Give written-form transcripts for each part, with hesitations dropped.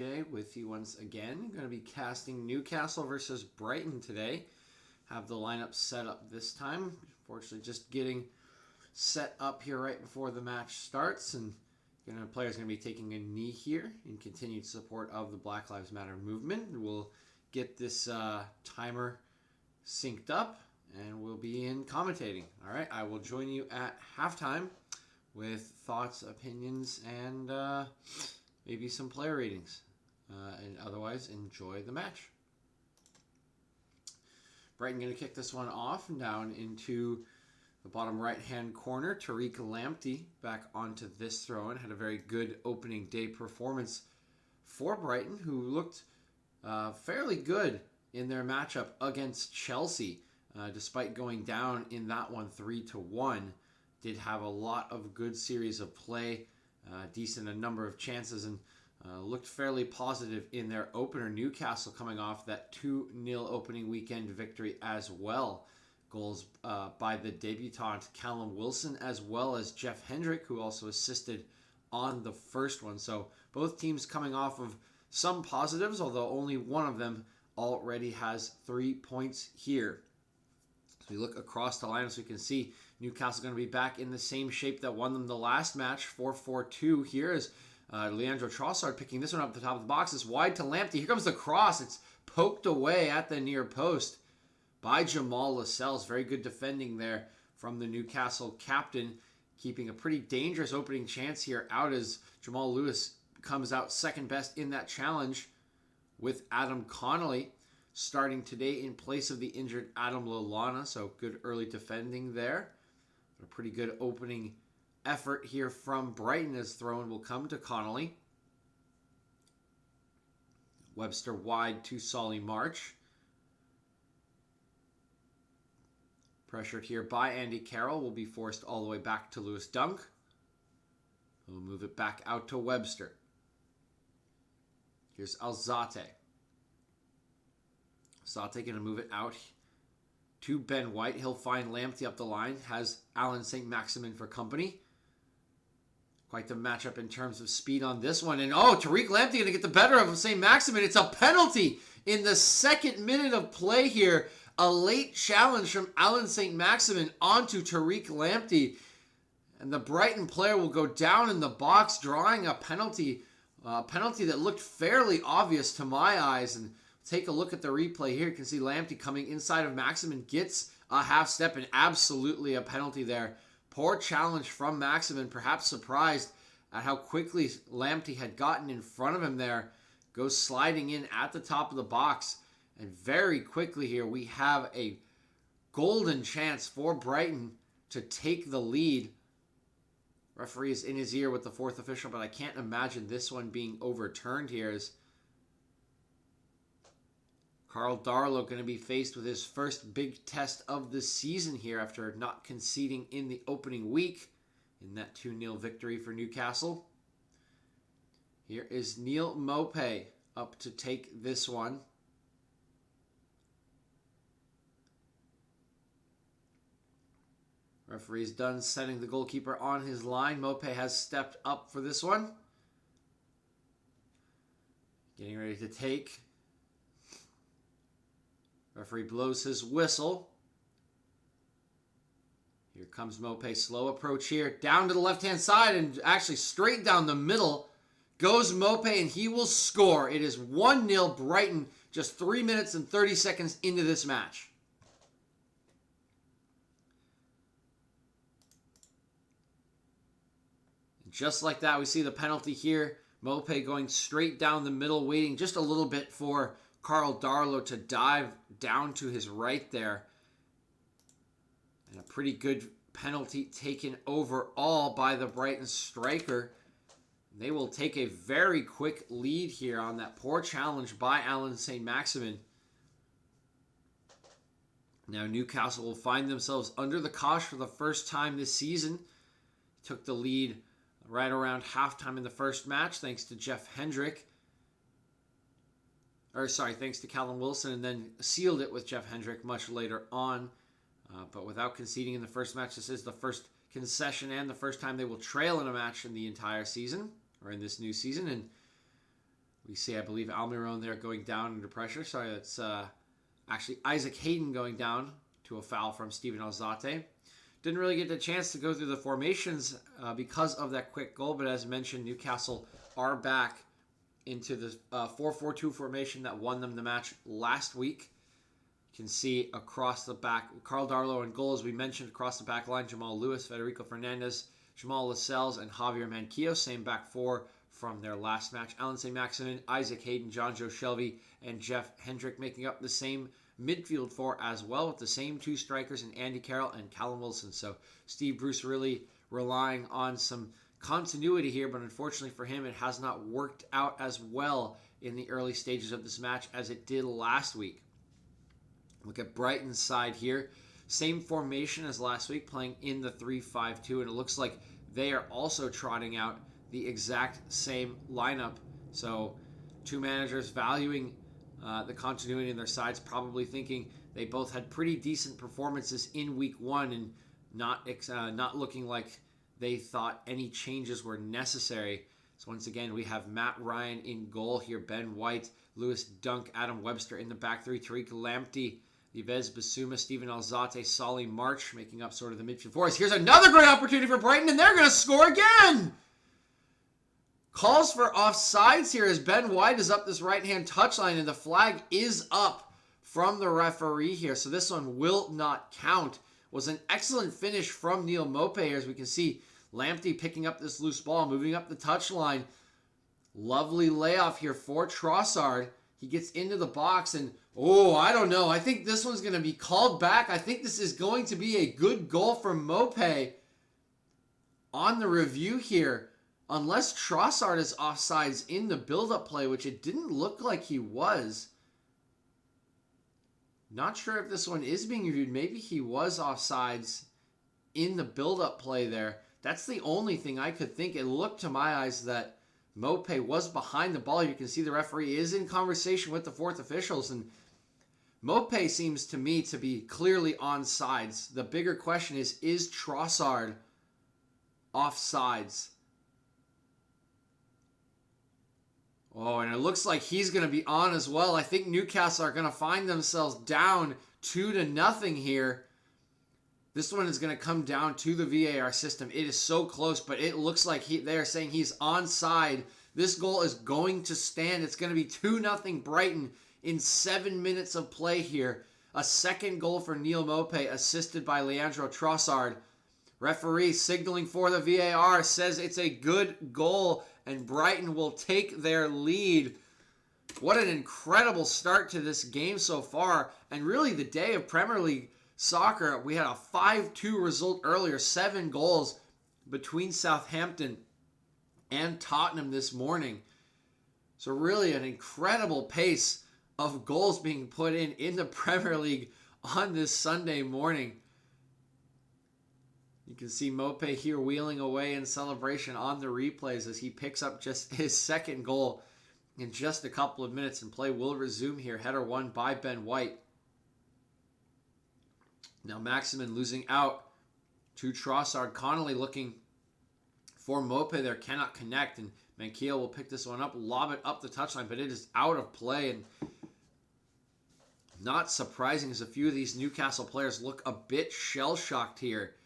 DeeJay with you once again. Going to be casting Newcastle versus Brighton today. Have the lineup set up this time. Fortunately, just getting set up here right before the match starts, and players going to be taking a knee here in continued support of the Black Lives Matter movement. We'll get this timer synced up, and we'll be in commentating. All right, I will join you at halftime with thoughts, opinions, and maybe some player ratings. And otherwise, enjoy the match. Brighton going to kick this one off and down into the bottom right-hand corner. Tariq Lamptey back onto this throw-in. Had a very good opening day performance for Brighton, who looked fairly good in their matchup against Chelsea. Despite going down in that one 3-1, did have a lot of good series of play, decent a number of chances, and looked fairly positive in their opener. Newcastle coming off that 2-0 opening weekend victory as well. Goals by the debutant Callum Wilson as well as Jeff Hendrick, who also assisted on the first one. So both teams coming off of some positives, although only one of them already has 3 points here. So we look across the lineup, so we can see Newcastle going to be back in the same shape that won them the last match, 4-4-2 here, as Leandro Trossard picking this one up at the top of the box. It's wide to Lamptey. Here comes the cross. It's poked away at the near post by Jamal Lascelles. Very good defending there from the Newcastle captain, keeping a pretty dangerous opening chance here out as Jamal Lewis comes out second best in that challenge, with Adam Connolly starting today in place of the injured Adam Lallana. So good early defending there. A pretty good opening effort here from Brighton as throw-in will come to Connolly. Webster wide to Solly March. Pressured here by Andy Carroll, will be forced all the way back to Lewis Dunk. We'll move it back out to Webster. Here's Alzate. Alzate going to move it out to Ben White. He'll find Lamptey up the line. Has Alan St. Maximin for company. Quite the matchup in terms of speed on this one. And Tariq Lamptey going to get the better of St. Maximin. It's a penalty in the second minute of play here. A late challenge from Alan St. Maximin onto Tariq Lamptey. And the Brighton player will go down in the box, drawing a penalty. A penalty that looked fairly obvious to my eyes. And take a look at the replay here. You can see Lamptey coming inside of Maximin, gets a half step, and absolutely a penalty there. Poor challenge from Maximin, perhaps surprised at how quickly Lamptey had gotten in front of him there. Goes sliding in at the top of the box. And very quickly here, we have a golden chance for Brighton to take the lead. Referee is in his ear with the fourth official, but I can't imagine this one being overturned here, as Karl Darlow going to be faced with his first big test of the season here after not conceding in the opening week in that 2-0 victory for Newcastle. Here is Neil Maupay up to take this one. Referee's done setting the goalkeeper on his line. Maupay has stepped up for this one. Getting ready to take. Referee blows his whistle. Here comes Maupay. Slow approach here. Down to the left-hand side and actually straight down the middle goes Maupay, and he will score. It is 1-0 Brighton just 3 minutes and 30 seconds into this match. And just like that, we see the penalty here. Maupay going straight down the middle, waiting just a little bit for Karl Darlow to dive down to his right there. And a pretty good penalty taken overall by the Brighton striker. They will take a very quick lead here on that poor challenge by Alan St. Maximin. Now Newcastle will find themselves under the cosh for the first time this season. Took the lead right around halftime in the first match thanks to Jeff Hendrick. Thanks to Callum Wilson, and then sealed it with Jeff Hendrick much later on. But without conceding in the first match, this is the first concession and the first time they will trail in a match in the entire season, or in this new season. And We see, I believe, Almiron there going down under pressure. Sorry, that's actually Isaac Hayden going down to a foul from Steven Alzate. Didn't really get the chance to go through the formations because of that quick goal, but as mentioned, Newcastle are back into the 4-4-2 formation that won them the match last week. You can see across the back, Carl Darlow in goal, as we mentioned, across the back line, Jamal Lewis, Federico Fernandez, Jamal Lascelles, and Javier Manquillo, same back four from their last match. Alan St. Maximin, Isaac Hayden, John Joe Shelby, and Jeff Hendrick making up the same midfield four as well, with the same two strikers in Andy Carroll and Callum Wilson. So Steve Bruce really relying on some continuity here, but unfortunately for him, it has not worked out as well in the early stages of this match as it did last week. Look at Brighton's side here. Same formation as last week, playing in the 3-5-2, and it looks like they are also trotting out the exact same lineup. So two managers valuing the continuity in their sides, probably thinking they both had pretty decent performances in week one and not looking like they thought any changes were necessary. So once again, we have Matt Ryan in goal here, Ben White, Lewis Dunk, Adam Webster in the back three, Tariq Lamptey, Yves Bissouma, Steven Alzate, Solly March making up sort of the midfield fours. Here's another great opportunity for Brighton, and they're going to score again! Calls for offsides here as Ben White is up this right-hand touchline, and the flag is up from the referee here. So this one will not count. Was an excellent finish from Neil Maupay here, as we can see Lamptey picking up this loose ball, moving up the touchline. Lovely layoff here for Trossard. He gets into the box, and I don't know. I think this one's going to be called back. I think this is going to be a good goal from Maupay on the review here. Unless Trossard is offsides in the build-up play, which it didn't look like he was. Not sure if this one is being reviewed. Maybe he was offsides in the build-up play there. That's the only thing I could think. It looked to my eyes that Maupay was behind the ball. You can see the referee is in conversation with the fourth officials, and Maupay seems to me to be clearly onside. The bigger question is Trossard offsides? And it looks like he's going to be on as well. I think Newcastle are going to find themselves down 2-0 here. This one is going to come down to the VAR system. It is so close, but it looks like they are saying he's onside. This goal is going to stand. It's going to be 2-0 Brighton in 7 minutes of play here. A second goal for Neil Maupay, assisted by Leandro Trossard. Referee signaling for the VAR, says it's a good goal, and Brighton will take their lead. What an incredible start to this game so far, and really the day of Premier League soccer. We had a 5-2 result earlier, 7 goals between Southampton and Tottenham this morning. So really an incredible pace of goals being put in the Premier League on this Sunday morning. You can see Maupay here wheeling away in celebration on the replays as he picks up just his second goal in just a couple of minutes, and play will resume here. Header won by Ben White. Now Maximin losing out to Trossard. Connolly looking for Maupay there, cannot connect, and Manquillo will pick this one up, lob it up the touchline, but it is out of play. And not surprising as a few of these Newcastle players look a bit shell-shocked here.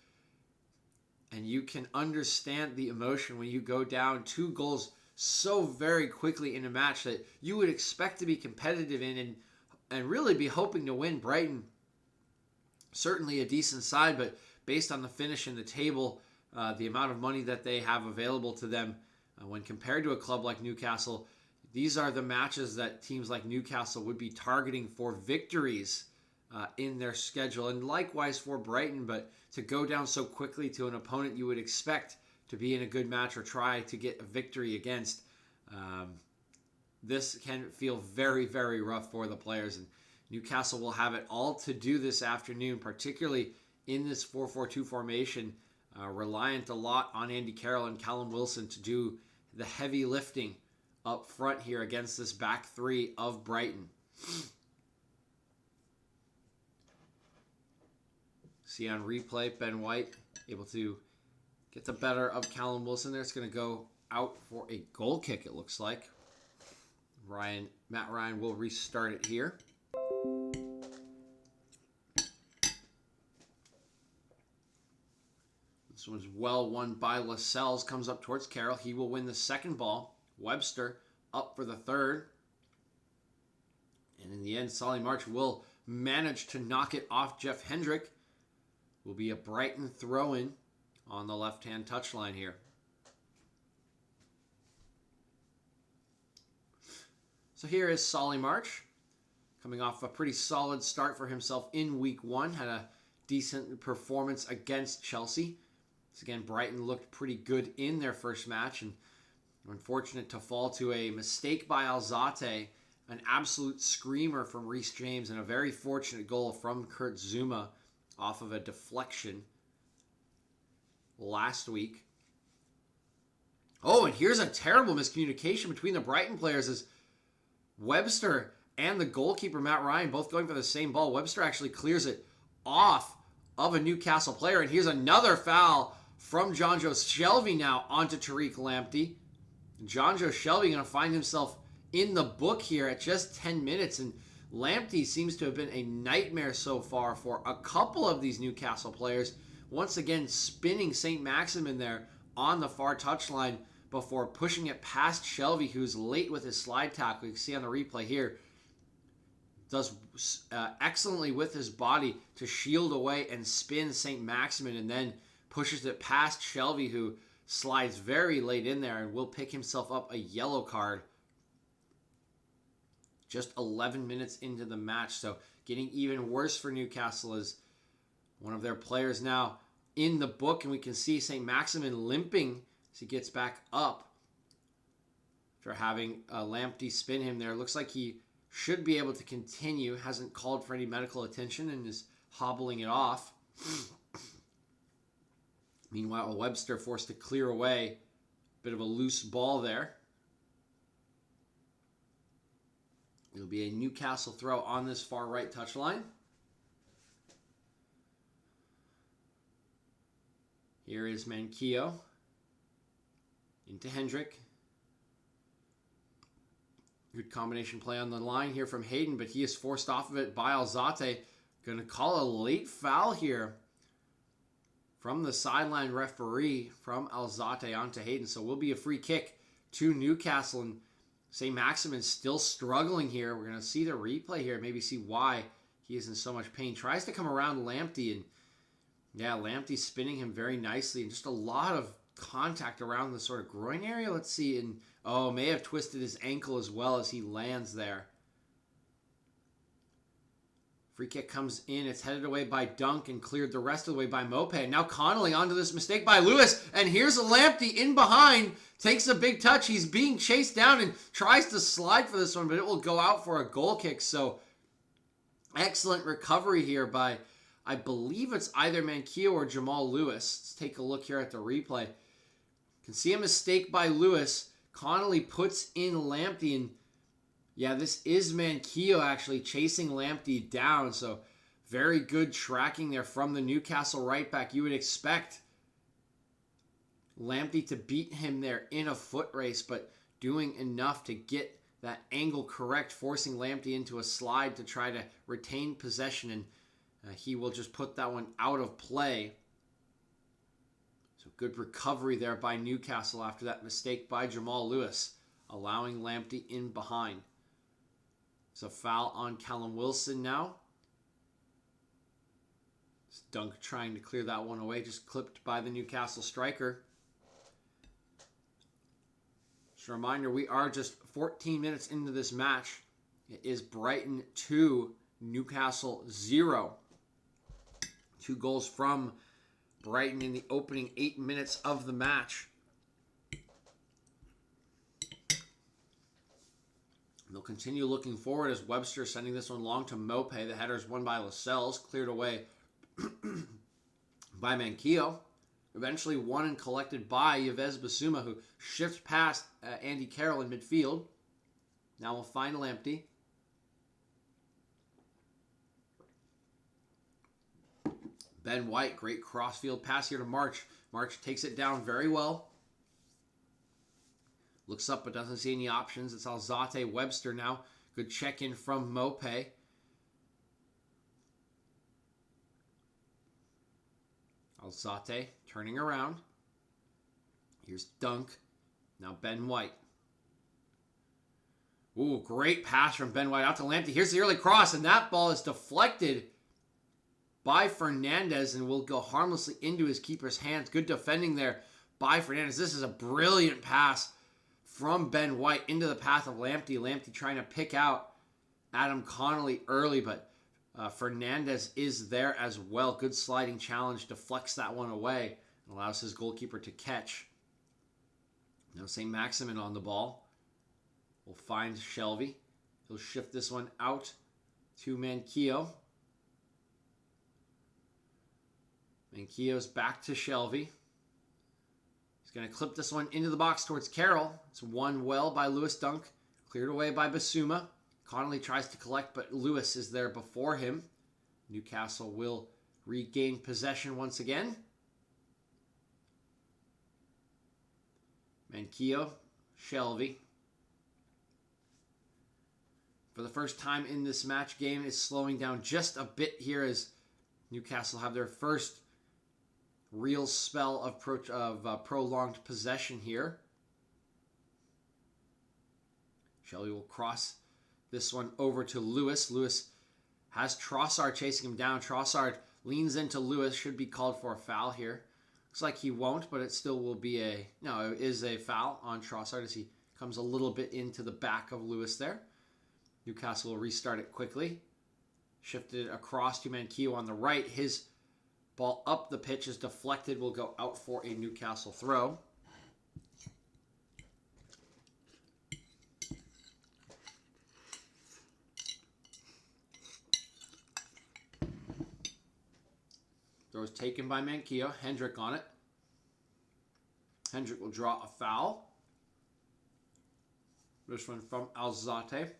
And you can understand the emotion when you go down 2 goals so very quickly in a match that you would expect to be competitive in and really be hoping to win. Brighton, certainly a decent side, but based on the finish in the table, the amount of money that they have available to them when compared to a club like Newcastle, these are the matches that teams like Newcastle would be targeting for victories in their schedule, and likewise for Brighton. But to go down so quickly to an opponent you would expect to be in a good match or try to get a victory against, this can feel very, very rough for the players. And Newcastle will have it all to do this afternoon, particularly in this 4-4-2 formation, reliant a lot on Andy Carroll and Callum Wilson to do the heavy lifting up front here against this back three of Brighton. See on replay, Ben White able to get the better of Callum Wilson there. It's going to go out for a goal kick, it looks like. Matt Ryan will restart it here. This one's well won by Lascelles. Comes up towards Carroll. He will win the second ball. Webster up for the third. And in the end, Solly March will manage to knock it off Jeff Hendrick. Will be a Brighton throw-in on the left-hand touchline here. So here is Solly March, coming off a pretty solid start for himself in Week 1. Had a decent performance against Chelsea. So again, Brighton looked pretty good in their first match, and unfortunate to fall to a mistake by Alzate, an absolute screamer from Reece James, and a very fortunate goal from Kurt Zouma off of a deflection last week. Oh, and here's a terrible miscommunication between the Brighton players as Webster and the goalkeeper, Matt Ryan, both going for the same ball. Webster actually clears it off of a Newcastle player, and here's another foul from Jonjo Shelvey now onto Tariq Lamptey. Jonjo Shelvey going to find himself in the book here at just 10 minutes, and Lamptey seems to have been a nightmare so far for a couple of these Newcastle players. Once again, spinning St. Maximin there on the far touchline before pushing it past Shelvey, who's late with his slide tackle. You can see on the replay here, does excellently with his body to shield away and spin St. Maximin, and then pushes it past Shelvey, who slides very late in there and will pick himself up a yellow card just 11 minutes into the match. So getting even worse for Newcastle as one of their players now in the book, and we can see St. Maximin limping as he gets back up after having Lamptey spin him there. Looks like he should be able to continue. Hasn't called for any medical attention and is hobbling it off. Meanwhile, Webster forced to clear away. Bit of a loose ball there. It'll be a Newcastle throw on this far right touchline. Here is Manquillo. Into Hendrick. Good combination play on the line here from Hayden, but he is forced off of it by Alzate. Going to call a late foul here from the sideline referee from Alzate onto Hayden. So will be a free kick to Newcastle, and St. Maximin's still struggling here. We're going to see the replay here, maybe see why he is in so much pain. Tries to come around Lamptey, and yeah, Lamptey spinning him very nicely, and just a lot of contact around the sort of groin area. Let's see, and may have twisted his ankle as well as he lands there. Free kick comes in. It's headed away by Dunk and cleared the rest of the way by Mopé. Now Connolly onto this mistake by Lewis. And here's a Lamptey in behind. Takes a big touch. He's being chased down and tries to slide for this one, but it will go out for a goal kick. So excellent recovery here by, I believe it's either Manquillo or Jamal Lewis. Let's take a look here at the replay. You can see a mistake by Lewis. Connolly puts in Lamptey, and yeah, this is Manquillo actually chasing Lamptey down. So very good tracking there from the Newcastle right back. You would expect Lamptey to beat him there in a foot race, but doing enough to get that angle correct, forcing Lamptey into a slide to try to retain possession, and he will just put that one out of play. So good recovery there by Newcastle after that mistake by Jamal Lewis, allowing Lamptey in behind. It's a foul on Callum Wilson now. It's Dunk trying to clear that one away, just clipped by the Newcastle striker. Just a reminder, we are just 14 minutes into this match. It is Brighton 2, Newcastle 0. 2 goals from Brighton in the opening 8 minutes of the match. They'll continue looking forward as Webster sending this one long to Mopé. The header's won by Lascelles, cleared away by Manquillo. Eventually won and collected by Yves Bissouma, who shifts past Andy Carroll in midfield. Now we'll find Lamptey. Ben White, great crossfield pass here to March. March takes it down very well. Looks up but doesn't see any options. It's Alzate. Webster now. Good check-in from Mope. Alzate turning around. Here's Dunk. Now Ben White. Ooh, great pass from Ben White out to Lamptey. Here's the early cross, and that ball is deflected by Fernandez and will go harmlessly into his keeper's hands. Good defending there by Fernandez. This is a brilliant pass from Ben White into the path of Lamptey. Lamptey trying to pick out Adam Connolly early, but Fernandez is there as well. Good sliding challenge, deflects that one away and allows his goalkeeper to catch. Now St. Maximin on the ball. Will find Shelby. He'll shift this one out to Manquillo. Manquillo's back to Shelby. He's going to clip this one into the box towards Carroll. It's won well by Lewis Dunk. Cleared away by Basuma. Connolly tries to collect, but Lewis is there before him. Newcastle will regain possession once again. Manquillo, Shelby. For the first time in this match, game is slowing down just a bit here as Newcastle have their first real spell of prolonged possession here. Shelby will cross this one over to Lewis. Lewis has Trossard chasing him down. Trossard leans into Lewis. Should be called for a foul here. Looks like he won't, but it still will be it is a foul on Trossard as he comes a little bit into the back of Lewis there. Newcastle will restart it quickly. Shifted across to Manquillo on the right. His ball up the pitch is deflected. Will go out for a Newcastle throw. Throw is taken by Manquillo. Hendrick on it. Hendrick will draw a foul. This one from Alzate.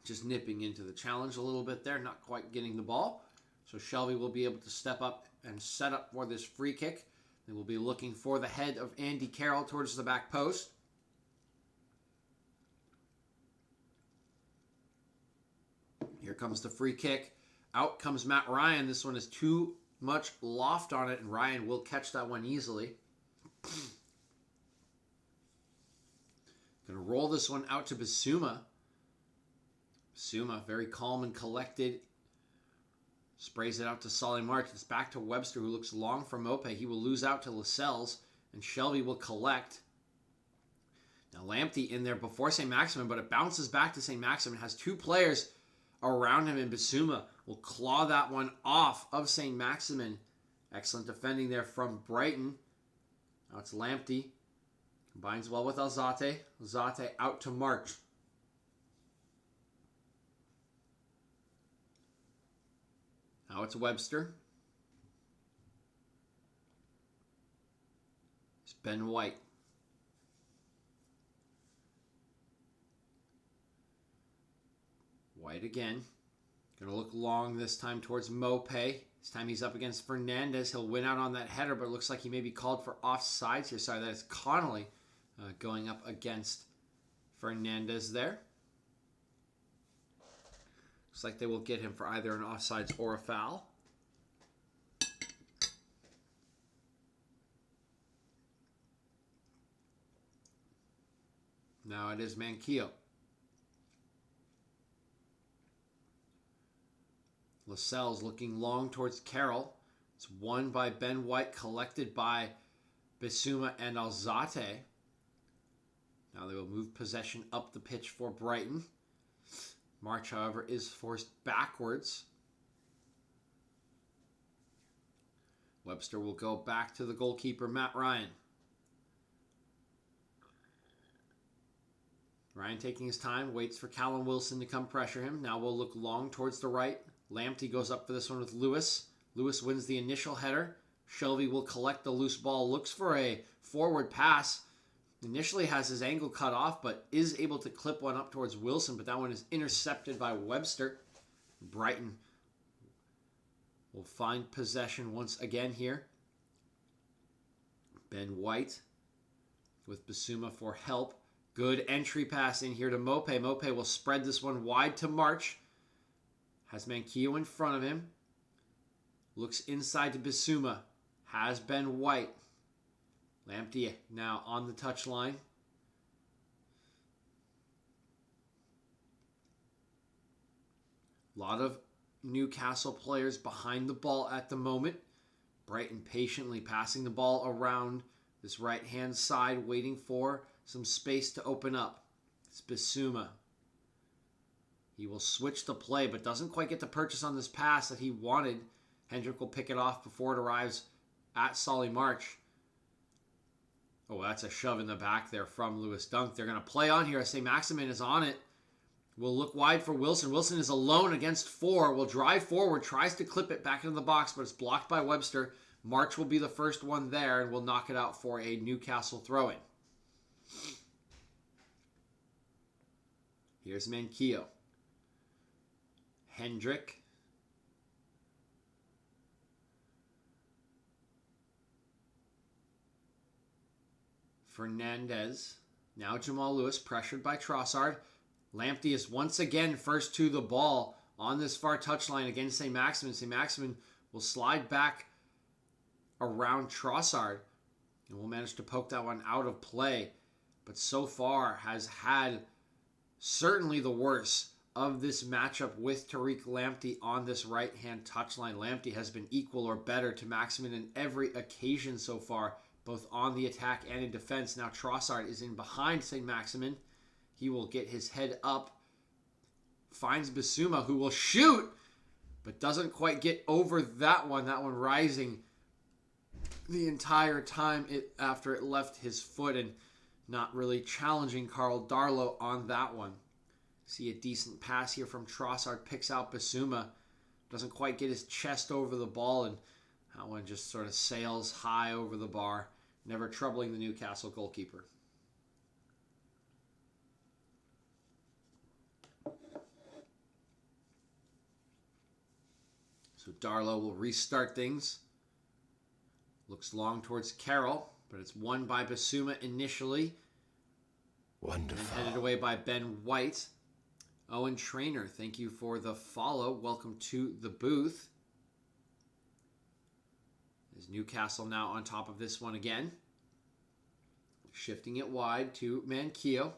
Just nipping into the challenge a little bit there, not quite getting the ball. So Shelby will be able to step up and set up for this free kick. They will be looking for the head of Andy Carroll towards the back post. Here comes the free kick. Out comes Matt Ryan. This one is too much loft on it, and Ryan will catch that one easily. Going to roll this one out to Basuma. Basuma, very calm and collected. Sprays it out to Solly March. It's back to Webster, who looks long for Mope. He will lose out to Lascelles, and Shelby will collect. Now Lamptey in there before St. Maximin, but it bounces back to St. Maximin. Has two players around him, and Basuma will claw that one off of St. Maximin. Excellent defending there from Brighton. Now it's Lamptey. Combines well with Alzate. Alzate out to March. Now it's Webster. It's Ben White. White again. Going to look long this time towards Mope. This time he's up against Fernandez. He'll win out on that header, but it looks like he may be called for offsides here. Sorry, that is Connolly going up against Fernandez there. Looks like they will get him for either an offsides or a foul. Now it is Manquillo. Lascelles looking long towards Carroll. It's won by Ben White, collected by Basuma and Alzate. Now they will move possession up the pitch for Brighton. March, however, is forced backwards. Webster will go back to the goalkeeper, Matt Ryan. Ryan taking his time, waits for Callum Wilson to come pressure him. Now we'll look long towards the right. Lamptey goes up for this one with Lewis. Lewis wins the initial header. Shelby will collect the loose ball, looks for a forward pass. Initially has his angle cut off, but is able to clip one up towards Wilson, but that one is intercepted by Webster. Brighton will find possession once again here. Ben White with Basuma for help. Good entry pass in here to Mope. Mope will spread this one wide to March. Has Manquillo in front of him. Looks inside to Basuma. Has Ben White. Lamptey now on the touchline. A lot of Newcastle players behind the ball at the moment. Brighton patiently passing the ball around this right-hand side, waiting for some space to open up. It's Basuma. He will switch the play, but doesn't quite get the purchase on this pass that he wanted. Hendrick will pick it off before it arrives at Solly March. Oh, that's a shove in the back there from Lewis Dunk. They're going to play on here. St. Maximin is on it. Will look wide for Wilson. Wilson is alone against 4. Will drive forward. Tries to clip it back into the box, but it's blocked by Webster. March will be the first one there and will knock it out for a Newcastle throw-in. Here's Manquillo. Hendrick. Fernandez. Now Jamal Lewis pressured by Trossard. Lamptey is once again first to the ball on this far touchline against St. Maximin. St. Maximin will slide back around Trossard and will manage to poke that one out of play. But so far has had certainly the worst of this matchup with Tariq Lamptey on this right-hand touchline. Lamptey has been equal or better to Maximin in every occasion so far, both on the attack and in defense. Now Trossard is in behind St. Maximin. He will get his head up, finds Basuma, who will shoot, but doesn't quite get over that one. That one rising the entire time after it left his foot, and not really challenging Carl Darlow on that one. See a decent pass here from Trossard, picks out Basuma, doesn't quite get his chest over the ball, and that one just sort of sails high over the bar, never troubling the Newcastle goalkeeper. So Darlow will restart things. Looks long towards Carroll, but it's won by Basuma initially. Wonderful. And headed away by Ben White. Owen Trainer, thank you for the follow. Welcome to the booth. Is Newcastle now on top of this one again. Shifting it wide to Manquillo.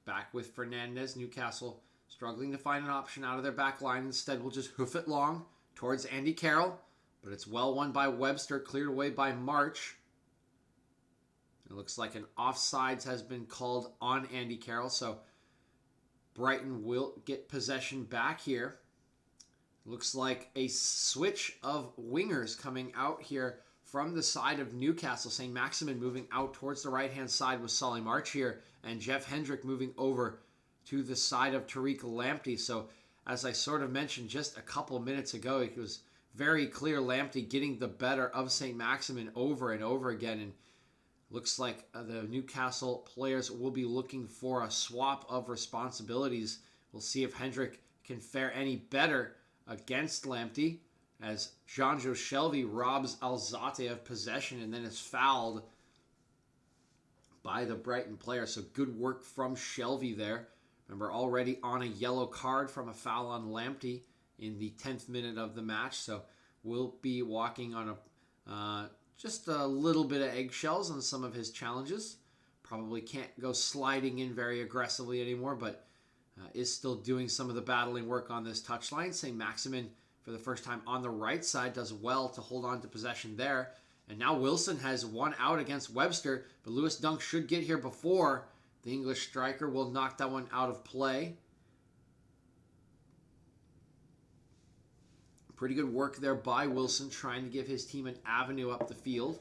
Back with Fernandez. Newcastle struggling to find an option out of their back line. Instead, we'll just hoof it long towards Andy Carroll. But it's well won by Webster, cleared away by March. It looks like an offsides has been called on Andy Carroll. So Brighton will get possession back here. Looks like a switch of wingers coming out here from the side of Newcastle. St. Maximin moving out towards the right-hand side with Solly March here. And Jeff Hendrick moving over to the side of Tariq Lamptey. So as I sort of mentioned just a couple minutes ago, it was very clear Lamptey getting the better of St. Maximin over and over again. And looks like the Newcastle players will be looking for a swap of responsibilities. We'll see if Hendrick can fare any better against Lamptey, as Jonjo Shelvey robs Alzate of possession and then is fouled by the Brighton player. So good work from Shelvey there. Remember, already on a yellow card from a foul on Lamptey in the 10th minute of the match. So we'll be walking on just a little bit of eggshells on some of his challenges. Probably can't go sliding in very aggressively anymore, but is still doing some of the battling work on this touchline. St. Maximin, for the first time on the right side, does well to hold on to possession there. And now Wilson has one out against Webster, but Lewis Dunk should get here before the English striker will knock that one out of play. Pretty good work there by Wilson, trying to give his team an avenue up the field.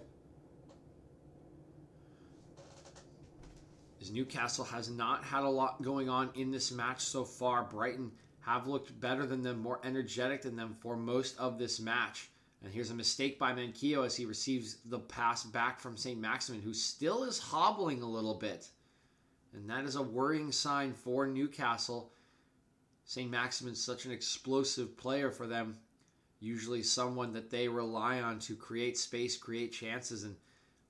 As Newcastle has not had a lot going on in this match so far. Brighton have looked better than them, more energetic than them for most of this match. And here's a mistake by Manquillo as he receives the pass back from St. Maximin, who still is hobbling a little bit. And that is a worrying sign for Newcastle. St. Maximin's such an explosive player for them. usually someone that they rely on to create space, create chances, and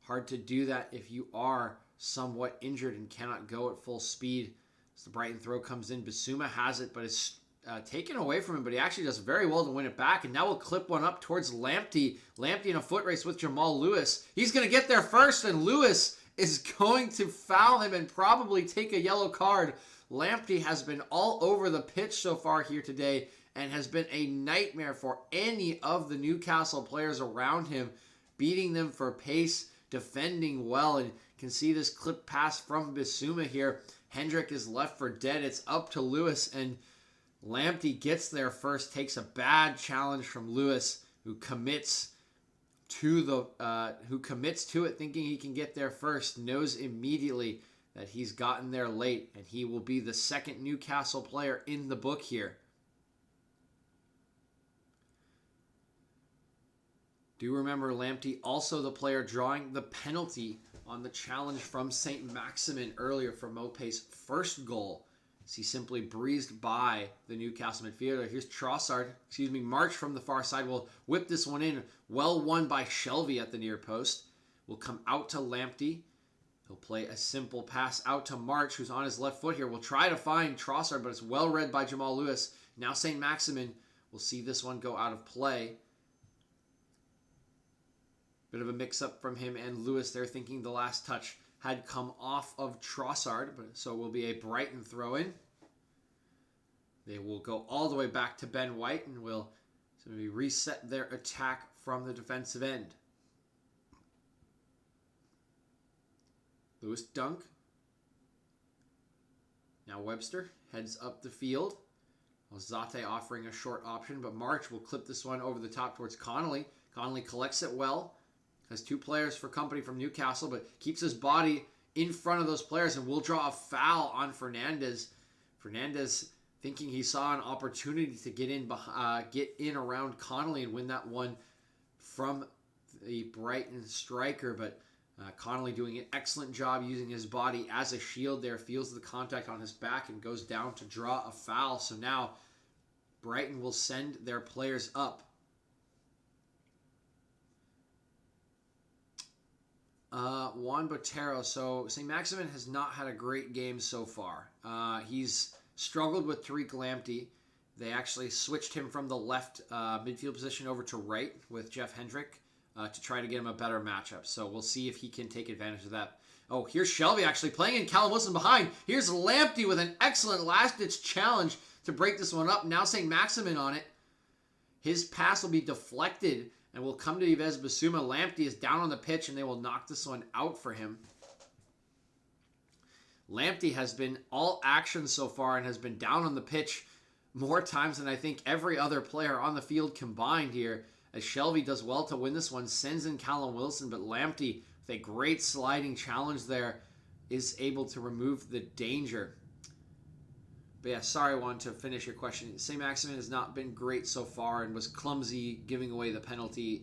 hard to do that if you are somewhat injured and cannot go at full speed. As the Brighton throw comes in, Bissouma has it, but it's taken away from him, but he actually does very well to win it back, and now we'll clip one up towards Lamptey. Lamptey in a foot race with Jamal Lewis. He's going to get there first, and Lewis is going to foul him and probably take a yellow card. Lamptey has been all over the pitch so far here today and has been a nightmare for any of the Newcastle players around him, beating them for pace, defending well, and can see this clip pass from Bissouma here. Hendrick is left for dead. It's up to Lewis, and Lamptey gets there first, takes a bad challenge from Lewis, who commits to it, thinking he can get there first, knows immediately that he's gotten there late, and he will be the second Newcastle player in the book here. Do remember Lamptey also the player drawing the penalty on the challenge from St. Maximin earlier for Mopé's first goal, as he simply breezed by the Newcastle midfielder. Here's March from the far side will whip this one in. Well won by Shelvey at the near post. Will come out to Lamptey. He'll play a simple pass out to March, who's on his left foot here. Will try to find Trossard, but it's well read by Jamal Lewis. Now St. Maximin will see this one go out of play. Bit of a mix-up from him and Lewis there, thinking the last touch had come off of Trossard, but so it will be a Brighton throw-in. They will go all the way back to Ben White and will simply reset their attack from the defensive end. Lewis dunk. Now Webster heads up the field. Zate offering a short option, but March will clip this one over the top towards Connolly. Connolly collects it well. Has two players for company from Newcastle, but keeps his body in front of those players and will draw a foul on Fernandez. Fernandez thinking he saw an opportunity to get in around Connolly and win that one from the Brighton striker, but Connolly doing an excellent job using his body as a shield there, feels the contact on his back and goes down to draw a foul. So now Brighton will send their players up. Juan Botero. So St. Maximin has not had a great game so far. He's struggled with Tariq Lamptey. They actually switched him from the left midfield position over to right with Jeff Hendrick to try to get him a better matchup. So we'll see if he can take advantage of that. Oh, here's Shelvey actually playing in Callum Wilson behind. Here's Lamptey with an excellent last-ditch challenge to break this one up. Now St. Maximin on it. His pass will be deflected and will come to Yves Bissouma. Lamptey is down on the pitch, and they will knock this one out for him. Lamptey has been all action so far and has been down on the pitch more times than I think every other player on the field combined here, as Shelvey does well to win this one, sends in Callum Wilson, but Lamptey, with a great sliding challenge there, is able to remove the danger. But yeah, sorry, I wanted to finish your question. St. Maximin has not been great so far and was clumsy giving away the penalty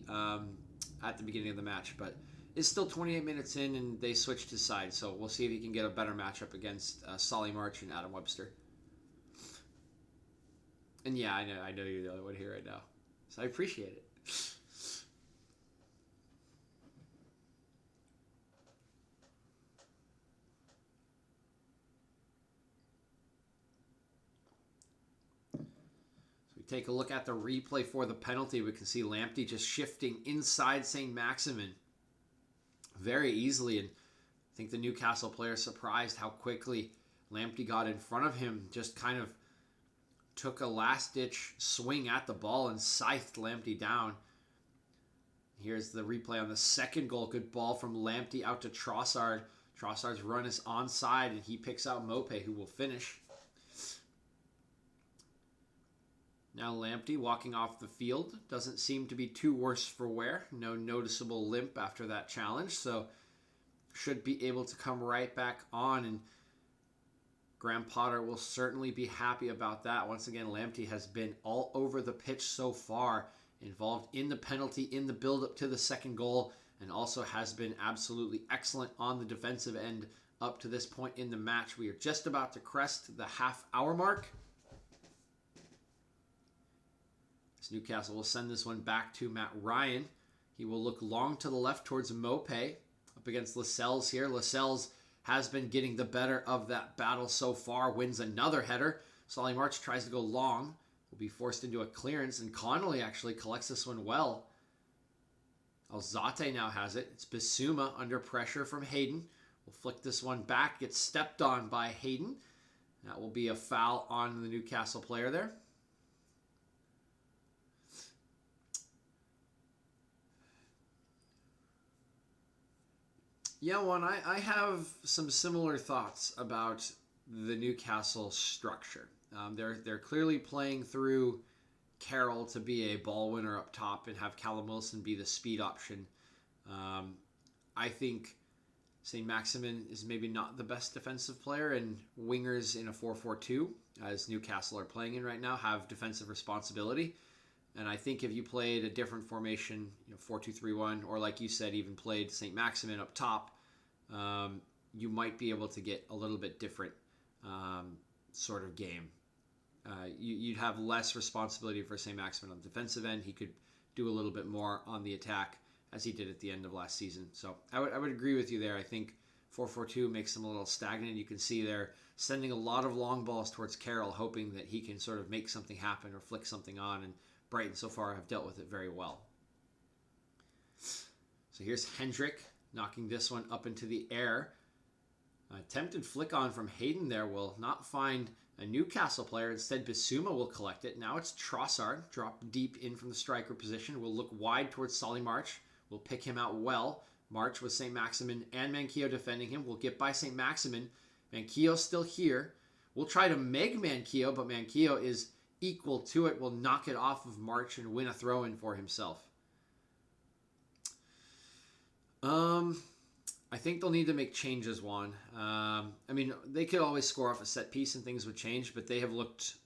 at the beginning of the match. But it's still 28 minutes in and they switched his side. So we'll see if he can get a better matchup against Solly March and Adam Webster. And yeah, I know you're the other one here right now. So I appreciate it. Take a look at the replay for the penalty. We can see Lamptey just shifting inside St. Maximin very easily. And I think the Newcastle player surprised how quickly Lamptey got in front of him. Just kind of took a last-ditch swing at the ball and scythed Lamptey down. Here's the replay on the second goal. Good ball from Lamptey out to Trossard. Trossard's run is onside, and he picks out Mopé, who will finish. Now Lamptey walking off the field. Doesn't seem to be too worse for wear. No noticeable limp after that challenge. So should be able to come right back on. And Graham Potter will certainly be happy about that. Once again, Lamptey has been all over the pitch so far. Involved in the penalty, in the build-up to the second goal. And also has been absolutely excellent on the defensive end up to this point in the match. We are just about to crest the half-hour mark. So Newcastle will send this one back to Matt Ryan. He will look long to the left towards Mopé up against Lascelles here. Lascelles has been getting the better of that battle so far. Wins another header. Solly March tries to go long. Will be forced into a clearance. And Connolly actually collects this one well. Alzate now has it. It's Bissouma under pressure from Hayden. Will flick this one back. Gets stepped on by Hayden. That will be a foul on the Newcastle player there. Yeah, I have some similar thoughts about the Newcastle structure. They're clearly playing through Carroll to be a ball winner up top and have Callum Wilson be the speed option. I think St. Maximin is maybe not the best defensive player, and wingers in a 4-4-2, as Newcastle are playing in right now, have defensive responsibility. And I think if you played a different formation, 4-2-3-1, or like you said, even played St. Maximin up top, you might be able to get a little bit different sort of game. You'd have less responsibility for St. Maximin on the defensive end. He could do a little bit more on the attack, as he did at the end of last season. So I would agree with you there. I think 4-4-2 makes them a little stagnant. You can see they're sending a lot of long balls towards Carroll, hoping that he can sort of make something happen or flick something on, and Brighton so far have dealt with it very well. So here's Hendrick knocking this one up into the air. Attempted flick on from Hayden there will not find a Newcastle player. Instead, Bissouma will collect it. Now it's Trossard, dropped deep in from the striker position. Will look wide towards Solly March. Will pick him out well. March with St. Maximin and Manquillo defending him. Will get by St. Maximin. Manquillo still here. We'll try to make Manquillo, but Manquillo is equal to it. Will knock it off of March and win a throw-in for himself. I think they'll need to make changes, Juan. They could always score off a set piece and things would change, but they have looked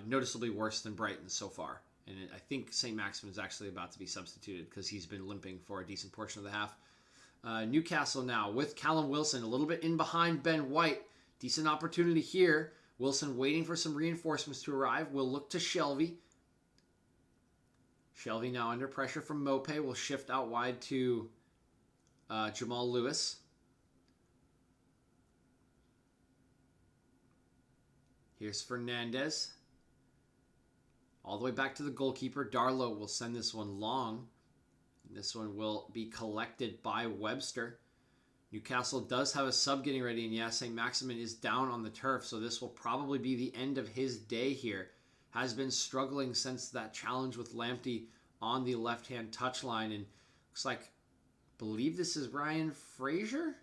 noticeably worse than Brighton so far. And I think St. Maximin is actually about to be substituted because he's been limping for a decent portion of the half. Newcastle now with Callum Wilson a little bit in behind Ben White. Decent opportunity here. Wilson waiting for some reinforcements to arrive. Will look to Shelvey. Shelvey now under pressure from Mopé. Will shift out wide to Jamal Lewis. Here's Fernandez. All the way back to the goalkeeper. Darlow will send this one long. This one will be collected by Webster. Newcastle does have a sub getting ready, and St. Maximin is down on the turf, so this will probably be the end of his day here. Has been struggling since that challenge with Lamptey on the left-hand touchline, and looks like, I believe this is Ryan Fraser?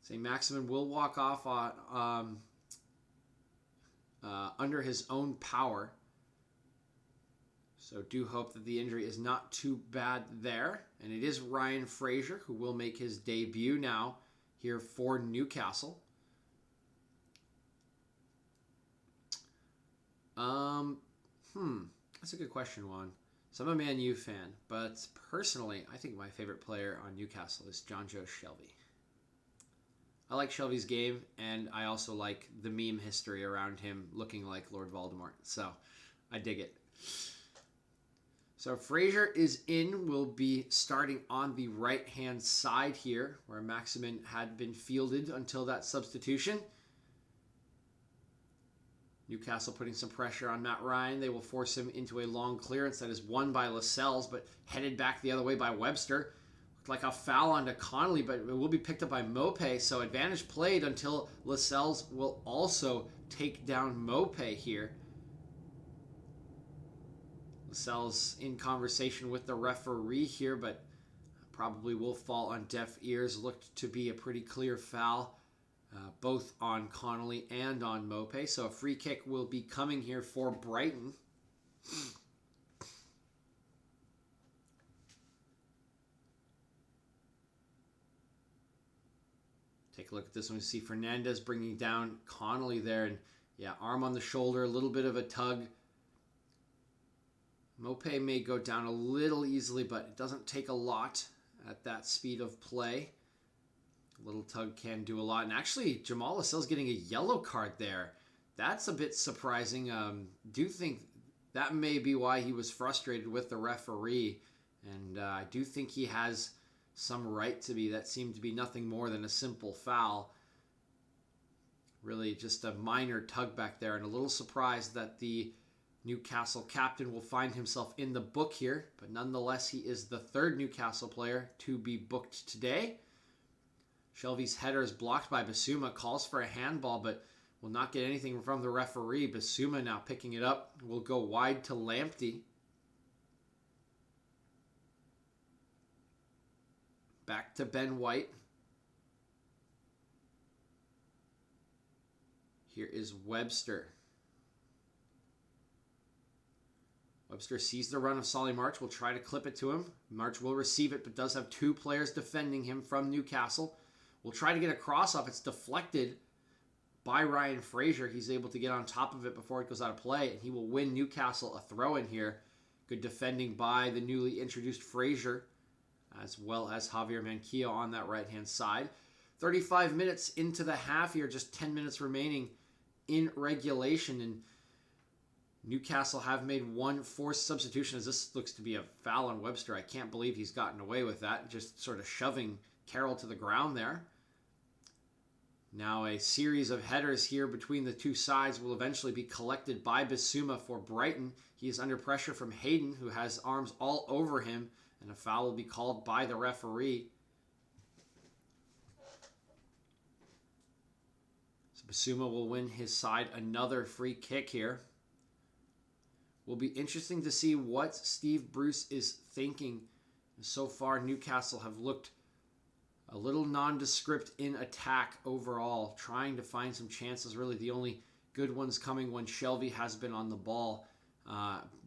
St. Maximin will walk off on under his own power. So do hope that the injury is not too bad there. And it is Ryan Fraser who will make his debut now here for Newcastle. That's a good question, Juan. So I'm a Man U fan, but personally, I think my favorite player on Newcastle is John Joe Shelvey. I like Shelvey's game, and I also like the meme history around him looking like Lord Voldemort. So I dig it. So Fraser is in, will be starting on the right-hand side here, where Maximin had been fielded until that substitution. Newcastle putting some pressure on Matt Ryan. They will force him into a long clearance that is won by Lascelles, but headed back the other way by Webster. Looked like a foul onto Connolly, but it will be picked up by Mopé, so advantage played until Lascelles will also take down Mopé here. Lascelles in conversation with the referee here, but probably will fall on deaf ears. Looked to be a pretty clear foul, both on Connolly and on Mopé. So a free kick will be coming here for Brighton. Take a look at this one. We see Fernandez bringing down Connolly there. And yeah, arm on the shoulder, a little bit of a tug. Mopé may go down a little easily, but it doesn't take a lot at that speed of play. A little tug can do a lot. And actually, Jamal Lascelles getting a yellow card there. That's a bit surprising. Do think that may be why he was frustrated with the referee. And I do think he has some right to be. That seemed to be nothing more than a simple foul. Really just a minor tug back there. And a little surprised that the Newcastle captain will find himself in the book here. But nonetheless, he is the third Newcastle player to be booked today. Shelvey's header is blocked by Bissouma. Calls for a handball, but will not get anything from the referee. Bissouma now picking it up. Will go wide to Lamptey. Back to Ben White. Here is Webster. Webster sees the run of Solly March. Will try to clip it to him. March will receive it, but does have two players defending him from Newcastle. Will try to get a cross off. It's deflected by Ryan Fraser. He's able to get on top of it before it goes out of play, and he will win Newcastle a throw-in here. Good defending by the newly introduced Fraser, as well as Javier Manquillo on that right-hand side. 35 minutes into the half here, just 10 minutes remaining in regulation, and Newcastle have made one forced substitution, as this looks to be a foul on Webster. I can't believe he's gotten away with that, just sort of shoving Carroll to the ground there. Now a series of headers here between the two sides will eventually be collected by Bissouma for Brighton. He is under pressure from Hayden, who has arms all over him, and a foul will be called by the referee. So Bissouma will win his side another free kick here. Will be interesting to see what Steve Bruce is thinking. So far, Newcastle have looked a little nondescript in attack overall, trying to find some chances. Really, the only good ones coming when Shelvey has been on the ball,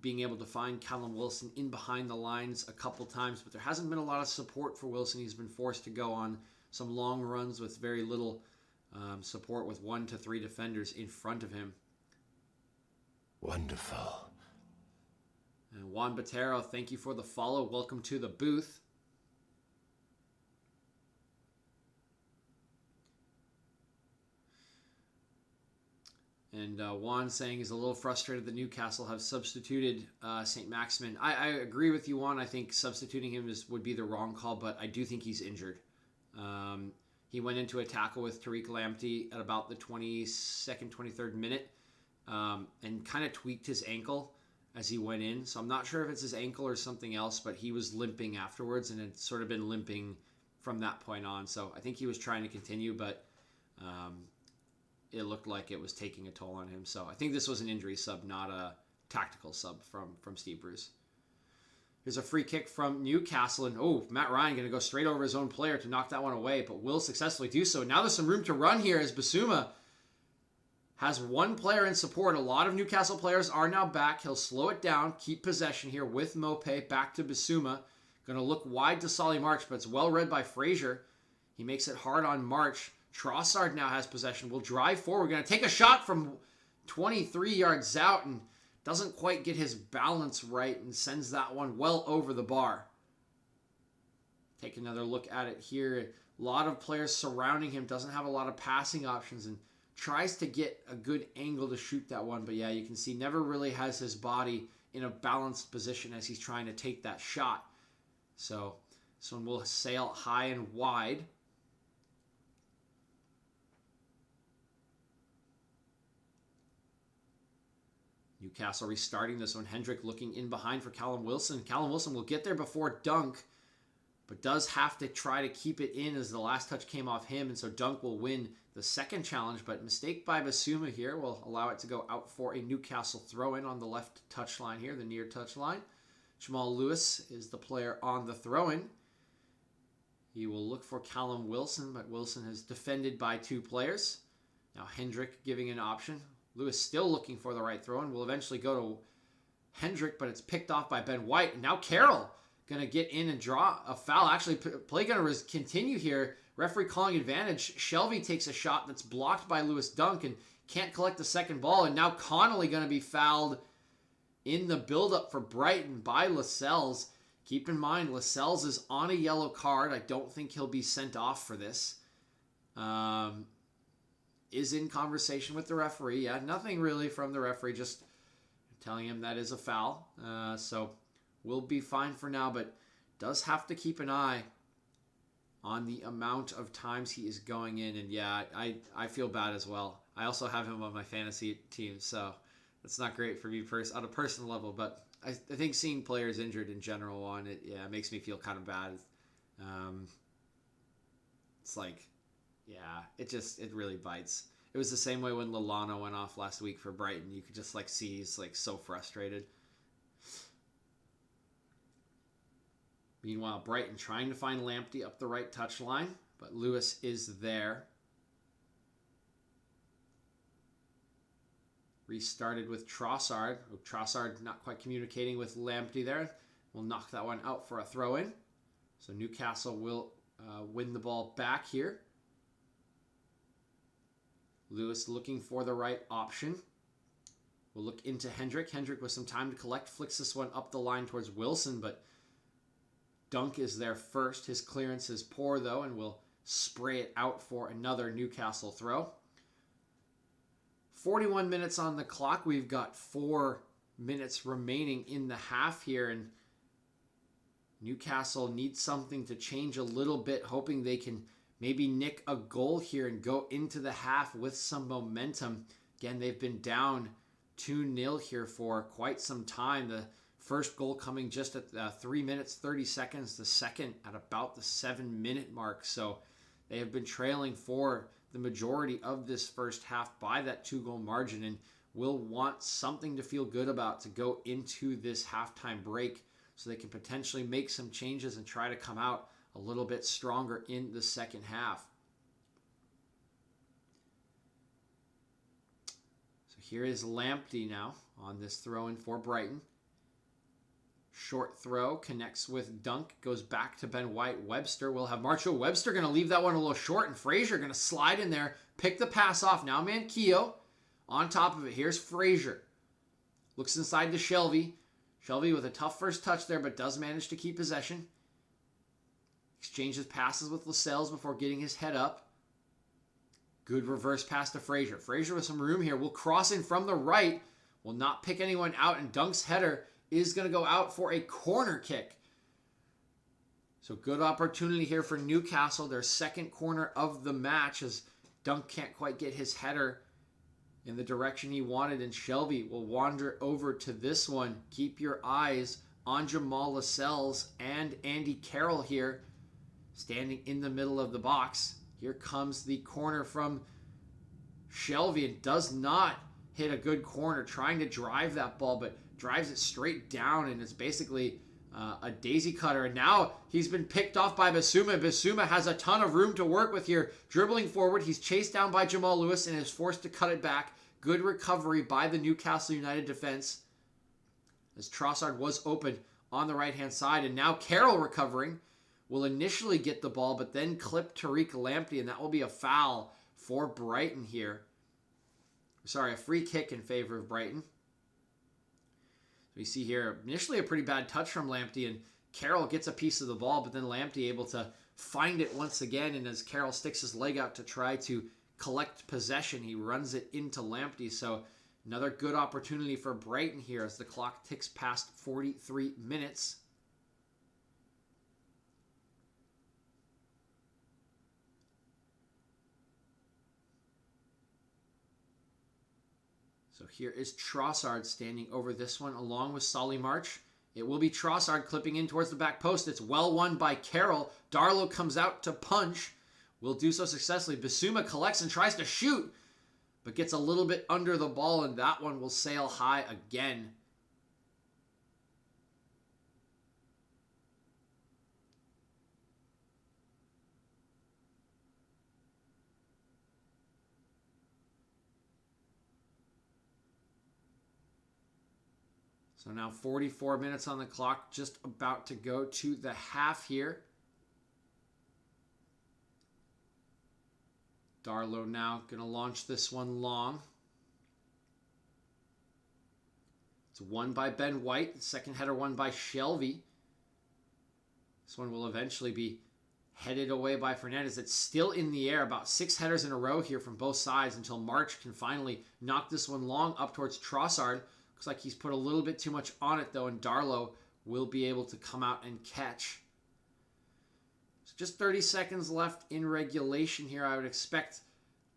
being able to find Callum Wilson in behind the lines a couple times, but there hasn't been a lot of support for Wilson. He's been forced to go on some long runs with very little support, with 1 to 3 defenders in front of him. Wonderful. And Juan Botero, thank you for the follow. Welcome to the booth. And Juan saying he's a little frustrated that Newcastle have substituted St. Maximin. I agree with you, Juan. I think substituting him would be the wrong call, but I do think he's injured. He went into a tackle with Tariq Lamptey at about the 22nd, 23rd minute and kind of tweaked his ankle as he went in. So I'm not sure if it's his ankle or something else, but he was limping afterwards and had sort of been limping from that point on. So I think he was trying to continue, but it looked like it was taking a toll on him. So I think this was an injury sub, not a tactical sub from Steve Bruce. Here's a free kick from Newcastle, and Matt Ryan going to go straight over his own player to knock that one away, but will successfully do so. Now there's some room to run here as Bissouma has one player in support. A lot of Newcastle players are now back. He'll slow it down, keep possession here with Mopé. Back to Bissouma. Going to look wide to Solly March, but it's well read by Fraser. He makes it hard on March. Trossard now has possession. Will drive forward. Going to take a shot from 23 yards out and doesn't quite get his balance right and sends that one well over the bar. Take another look at it here. A lot of players surrounding him. Doesn't have a lot of passing options and tries to get a good angle to shoot that one. But yeah, you can see never really has his body in a balanced position as he's trying to take that shot. So this one will sail high and wide. Newcastle restarting this one. Hendrick looking in behind for Callum Wilson. Callum Wilson will get there before Dunk, but does have to try to keep it in as the last touch came off him, and so Dunk will win the second challenge, but mistake by Bissouma here will allow it to go out for a Newcastle throw-in on the left touchline here, the near touchline. Jamal Lewis is the player on the throw-in. He will look for Callum Wilson, but Wilson has defended by two players. Now Hendrick giving an option. Lewis still looking for the right throw, and will eventually go to Hendrick, but it's picked off by Ben White. And now Carroll going to get in and draw a foul. Actually, play going to continue here. Referee calling advantage. Shelvey takes a shot that's blocked by Lewis Dunk and can't collect the second ball. And now Connolly going to be fouled in the build-up for Brighton by Lascelles. Keep in mind, Lascelles is on a yellow card. I don't think he'll be sent off for this. is in conversation with the referee. Yeah, nothing really from the referee, just telling him that is a foul. So we'll be fine for now, but does have to keep an eye on the amount of times he is going in. And yeah, I feel bad as well. I also have him on my fantasy team, so it's not great for me on a personal level. But I think seeing players injured in general on it, yeah, it makes me feel kind of bad. It's like, yeah, it really bites. It was the same way when Lallana went off last week for Brighton. You could just like see he's like so frustrated. Meanwhile, Brighton trying to find Lamptey up the right touchline, but Lewis is there. Restarted with Trossard. Trossard not quite communicating with Lamptey there. We'll knock that one out for a throw-in. So Newcastle will win the ball back here. Lewis looking for the right option. We'll look into Hendrick. Hendrick with some time to collect. Flicks this one up the line towards Wilson, but Dunk is there first. His clearance is poor, though, and will spray it out for another Newcastle throw. 41 minutes on the clock. We've got 4 minutes remaining in the half here, and Newcastle needs something to change a little bit, hoping they can maybe nick a goal here and go into the half with some momentum. Again, they've been down 2-0 here for quite some time. The first goal coming just at 3 minutes, 30 seconds. The second at about the 7-minute mark. So they have been trailing for the majority of this first half by that 2-goal margin and will want something to feel good about to go into this halftime break so they can potentially make some changes and try to come out a little bit stronger in the second half. So here is Lamptey now on this throw-in for Brighton. Short throw, connects with Dunk, goes back to Ben White. Webster will have Marshall. Webster going to leave that one a little short, and Frazier going to slide in there, pick the pass off. Now Manquillo on top of it. Here's Frazier. Looks inside to Shelvey. Shelvey with a tough first touch there, but does manage to keep possession. Exchanges passes with Lascelles before getting his head up. Good reverse pass to Frazier. Frazier with some room here. Will cross in from the right. Will not pick anyone out, and Dunk's header is going to go out for a corner kick. So good opportunity here for Newcastle. Their second corner of the match as Dunk can't quite get his header in the direction he wanted, and Shelvey will wander over to this one. Keep your eyes on Jamal Lascelles and Andy Carroll here, standing in the middle of the box. Here comes the corner from Shelvey, and does not hit a good corner, trying to drive that ball, but drives it straight down, and it's basically a daisy cutter. And now he's been picked off by Bissouma. Bissouma has a ton of room to work with here. Dribbling forward, he's chased down by Jamal Lewis and is forced to cut it back. Good recovery by the Newcastle United defense, as Trossard was open on the right-hand side. And now Carroll recovering will initially get the ball, but then clip Tariq Lamptey, and that will be a foul for Brighton here. Sorry, a free kick in favor of Brighton. We see here initially a pretty bad touch from Lamptey, and Carroll gets a piece of the ball, but then Lamptey able to find it once again, and as Carroll sticks his leg out to try to collect possession, he runs it into Lamptey. So another good opportunity for Brighton here as the clock ticks past 43 minutes. So here is Trossard standing over this one along with Solly March. It will be Trossard clipping in towards the back post. It's well won by Carroll. Darlow comes out to punch. Will do so successfully. Bissouma collects and tries to shoot, but gets a little bit under the ball, and that one will sail high again. So now 44 minutes on the clock, just about to go to the half here. Darlow now going to launch this one long. It's won by Ben White. The second header won by Shelvey. This one will eventually be headed away by Fernandez. It's still in the air. About 6 headers in a row here from both sides until March can finally knock this one long up towards Trossard. Looks like he's put a little bit too much on it, though, and Darlow will be able to come out and catch. So just 30 seconds left in regulation here. I would expect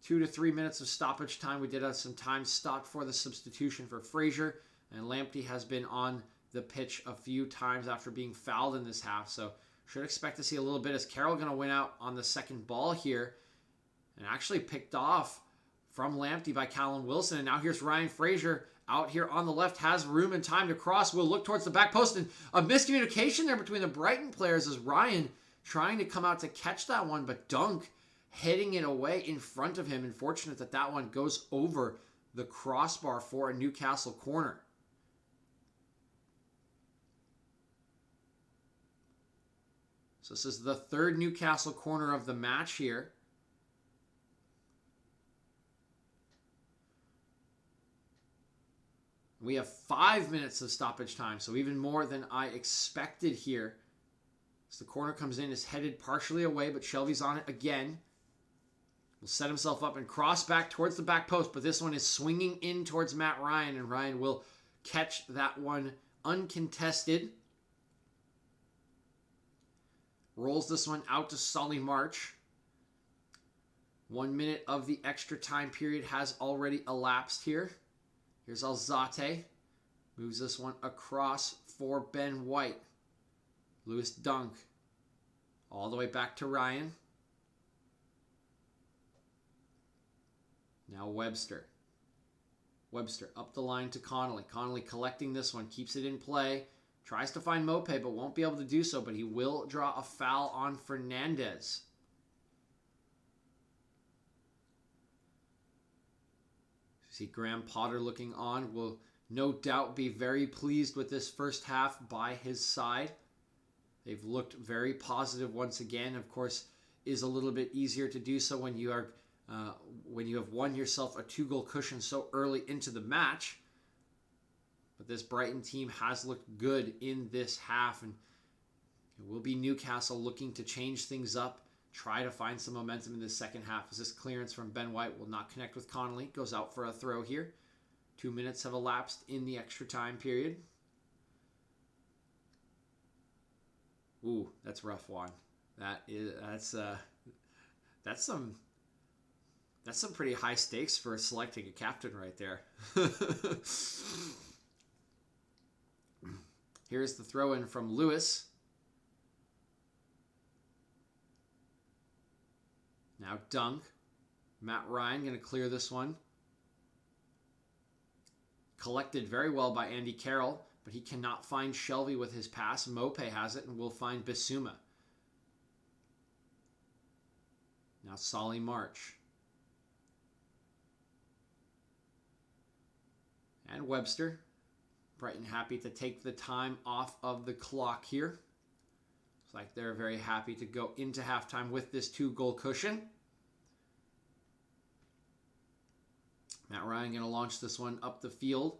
2 to 3 minutes of stoppage time. We did have some time stopped for the substitution for Fraser, and Lamptey has been on the pitch a few times after being fouled in this half, so should expect to see a little bit. Is Carroll going to win out on the second ball here? And actually picked off from Lamptey by Callum Wilson. And now here's Ryan Fraser out here on the left. Has room and time to cross. Will look towards the back post. And a miscommunication there between the Brighton players as Ryan trying to come out to catch that one. But Dunk heading it away in front of him. Unfortunate that that one goes over the crossbar for a Newcastle corner. So this is the third Newcastle corner of the match here. We have 5 minutes of stoppage time, so even more than I expected here. As the corner comes in, is headed partially away, but Shelvey's on it again. Will set himself up and cross back towards the back post, but this one is swinging in towards Matt Ryan, and Ryan will catch that one uncontested. Rolls this one out to Solly March. 1 minute of the extra time period has already elapsed here. Here's Alzate. Moves this one across for Ben White. Lewis Dunk. All the way back to Ryan. Now Webster. Webster up the line to Connolly. Connolly collecting this one. Keeps it in play. Tries to find Mope, but won't be able to do so. But he will draw a foul on Fernandez. See Graham Potter looking on. Will no doubt be very pleased with this first half by his side. They've looked very positive once again. Of course, is a little bit easier to do so when you have won yourself a 2-goal cushion so early into the match. But this Brighton team has looked good in this half, and it will be Newcastle looking to change things up, try to find some momentum in the second half. As this clearance from Ben White will not connect with Connolly, goes out for a throw here. 2 minutes have elapsed in the extra time period. Ooh, that's rough, Juan. That's some pretty high stakes for selecting a captain right there. Here's the throw in from Lewis. Now Dunk. Matt Ryan going to clear this one. Collected very well by Andy Carroll, but he cannot find Shelvey with his pass. Mope has it and will find Bissouma. Now Solly March. And Webster. Brighton happy to take the time off of the clock here. Looks like they're very happy to go into halftime with this 2-goal cushion. Matt Ryan going to launch this one up the field.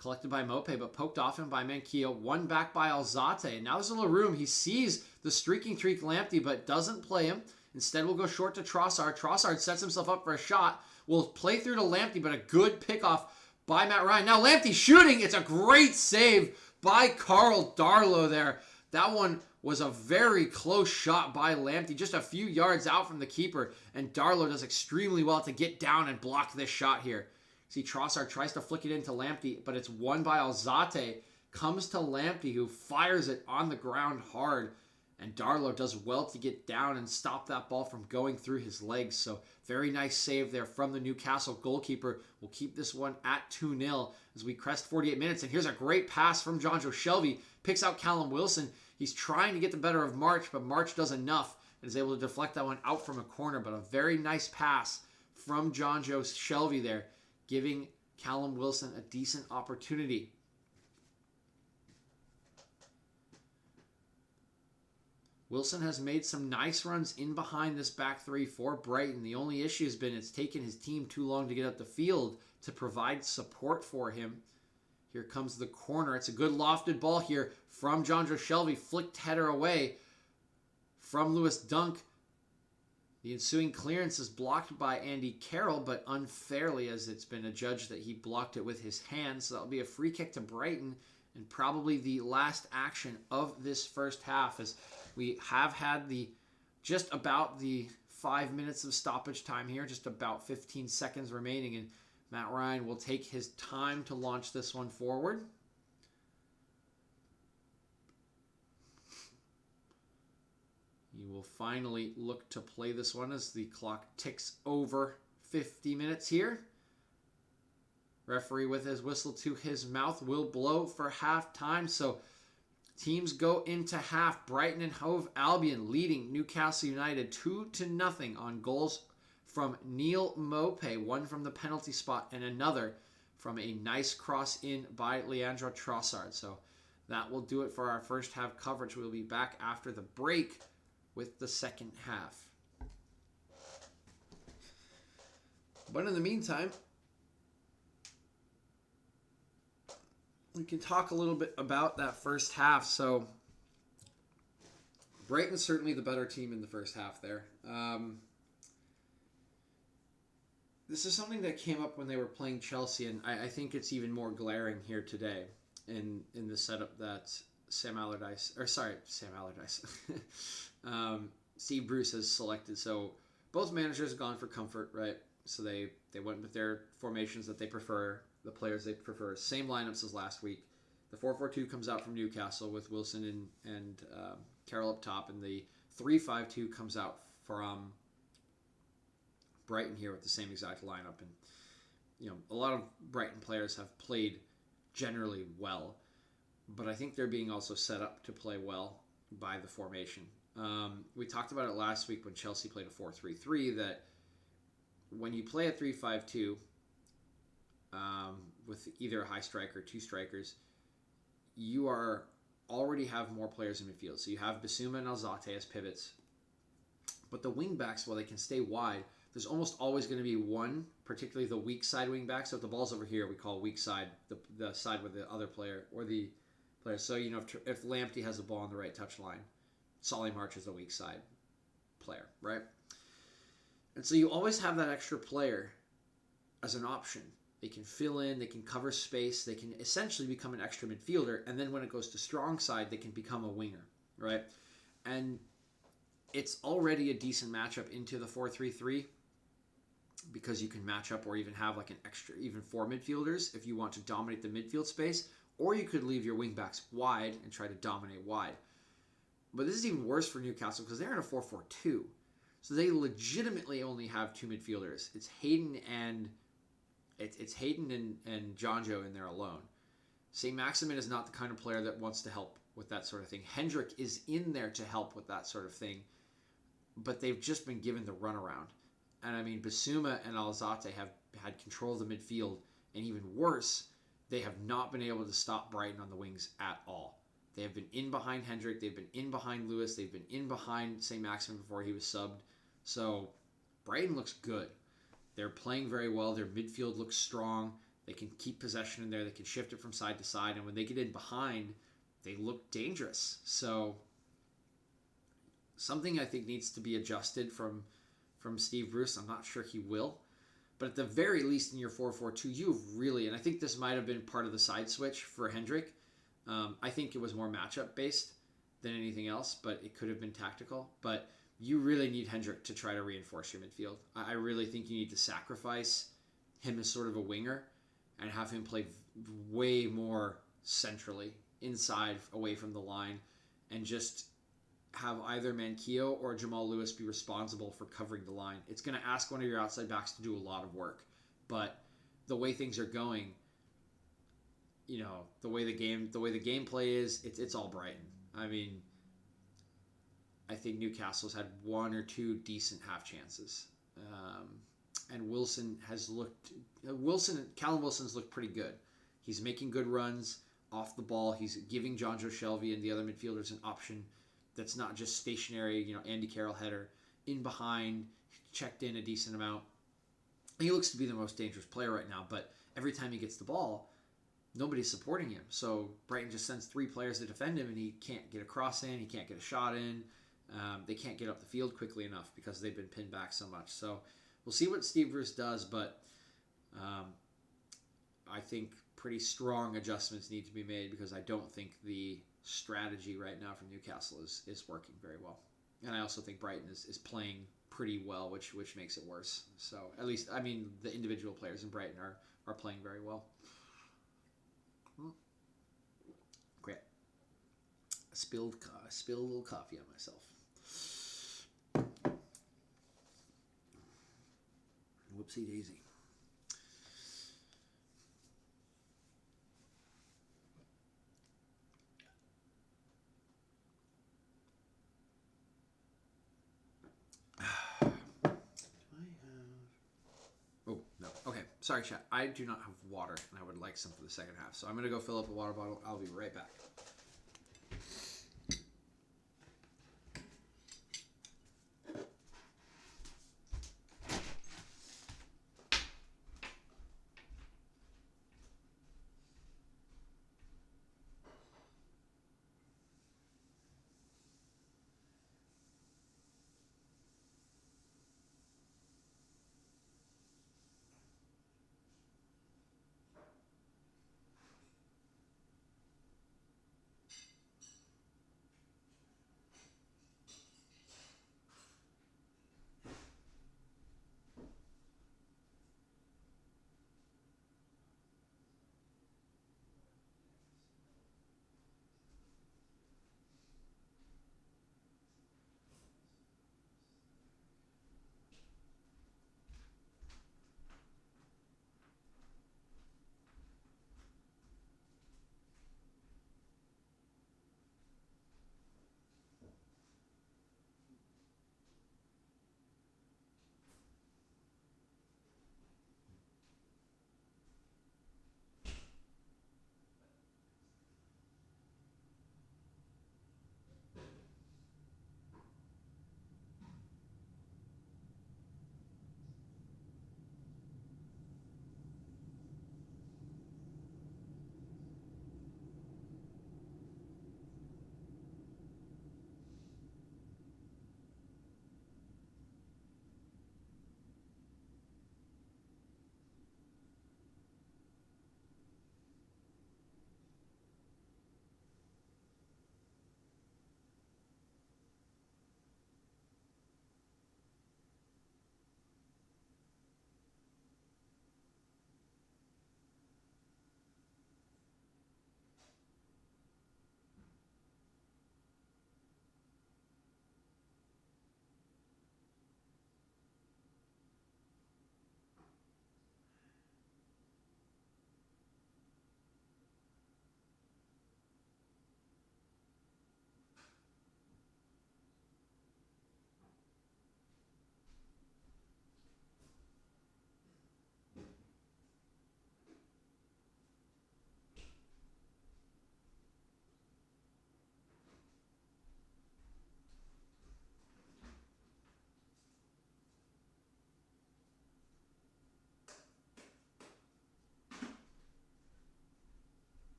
Collected by Mope, but poked off him by Manquillo. One back by Alzate. And now there's a little room. He sees the streaking Tariq Lamptey, but doesn't play him. Instead, we'll go short to Trossard. Trossard sets himself up for a shot. Will play through to Lamptey, but a good pickoff by Matt Ryan. Now Lamptey shooting. It's a great save by Carl Darlow there. That one was a very close shot by Lamptey, just a few yards out from the keeper. And Darlow does extremely well to get down and block this shot here. See, Trossard tries to flick it into Lamptey, but it's won by Alzate. Comes to Lamptey, who fires it on the ground hard. And Darlow does well to get down and stop that ball from going through his legs. So very nice save there from the Newcastle goalkeeper. We'll keep this one at 2-0 as we crest 48 minutes. And here's a great pass from Jonjo Shelvey. Picks out Callum Wilson. He's trying to get the better of March, but March does enough and is able to deflect that one out from a corner. But a very nice pass from Jonjo Shelvey there, giving Callum Wilson a decent opportunity. Wilson has made some nice runs in behind this back three for Brighton. The only issue has been it's taken his team too long to get up the field to provide support for him. Here comes the corner. It's a good lofted ball here from Jonjo Shelvey. Flicked header away from Lewis Dunk. The ensuing clearance is blocked by Andy Carroll, but unfairly, as it's been adjudged that he blocked it with his hands. So that'll be a free kick to Brighton, and probably the last action of this first half, as we have had just about the 5 minutes of stoppage time here, just about 15 seconds remaining, and Matt Ryan will take his time to launch this one forward. He will finally look to play this one as the clock ticks over 50 minutes here. Referee with his whistle to his mouth will blow for halftime. So teams go into half. Brighton and Hove Albion leading Newcastle United 2-0 on goals from Neil Maupay, one from the penalty spot and another from a nice cross in by Leandro Trossard. So that will do it for our first half coverage. We'll be back after the break with the second half. But in the meantime, we can talk a little bit about that first half. So Brighton's certainly the better team in the first half there. This is something that came up when they were playing Chelsea, and I think it's even more glaring here today in the setup that Steve Bruce has selected. So both managers have gone for comfort, right? So they went with their formations that they prefer, the players they prefer. Same lineups as last week. The 4-4-2 comes out from Newcastle with Wilson and Carroll up top, and the 3-5-2 comes out from Brighton here with the same exact lineup. And a lot of Brighton players have played generally well, but I think they're being also set up to play well by the formation. We talked about it last week when Chelsea played a 4-3-3, that when you play a 3-5-2 with either a high striker or two strikers, you already have more players in midfield. So you have Bissouma and Alzate as pivots. But the wing backs, while they can stay wide, there's almost always going to be one, particularly the weak side wing back. So if the ball's over here, we call weak side the side with the other player or the player. So, if Lamptey has the ball on the right touch line, Solly March is the weak side player, right? And so you always have that extra player as an option. They can fill in, they can cover space, they can essentially become an extra midfielder, and then when it goes to strong side, they can become a winger, right? And it's already a decent matchup into the 4-3-3 because you can match up or even have like an extra, even 4 midfielders if you want to dominate the midfield space, or you could leave your wingbacks wide and try to dominate wide. But this is even worse for Newcastle because they're in a 4-4-2. So they legitimately only have 2 midfielders. It's Hayden and Jonjo in there alone. St. Maximin is not the kind of player that wants to help with that sort of thing. Hendrick is in there to help with that sort of thing, but they've just been given the runaround. And I mean, Bissouma and Alzate have had control of the midfield, and even worse, they have not been able to stop Brighton on the wings at all. They have been in behind Hendrick, they've been in behind Lewis, they've been in behind St. Maximin before he was subbed. So Brighton looks good. They're playing very well. Their midfield looks strong. They can keep possession in there. They can shift it from side to side. And when they get in behind, they look dangerous. So something I think needs to be adjusted from Steve Bruce. I'm not sure he will. But at the very least in your 4-4-2, you've really, and I think this might have been part of the side switch for Hendrick. I think it was more matchup based than anything else, but it could have been tactical. But you really need Hendrick to try to reinforce your midfield. I really think you need to sacrifice him as sort of a winger and have him play way more centrally, inside, away from the line, and just have either Manquillo or Jamal Lewis be responsible for covering the line. It's going to ask one of your outside backs to do a lot of work, but the way things are going, the way the gameplay is, it's all Brighton. I mean, I think Newcastle's had 1 or 2 decent half chances. And Callum Wilson's looked pretty good. He's making good runs off the ball. He's giving Jonjo Shelvey and the other midfielders an option that's not just stationary, Andy Carroll header, in behind, checked in a decent amount. He looks to be the most dangerous player right now, but every time he gets the ball, nobody's supporting him. So Brighton just sends 3 players to defend him, and he can't get a cross in, he can't get a shot in. they can't get up the field quickly enough because they've been pinned back so much. So we'll see what Steve Bruce does, but I think pretty strong adjustments need to be made because I don't think the strategy right now from Newcastle is working very well. And I also think Brighton is playing pretty well, which makes it worse. So at least, I mean, the individual players in Brighton are playing very well. Great. Spilled a little coffee on myself. Whoopsie daisy. Oh, no. Okay. Sorry, chat. I do not have water, and I would like some for the second half. So I'm going to go fill up a water bottle. I'll be right back.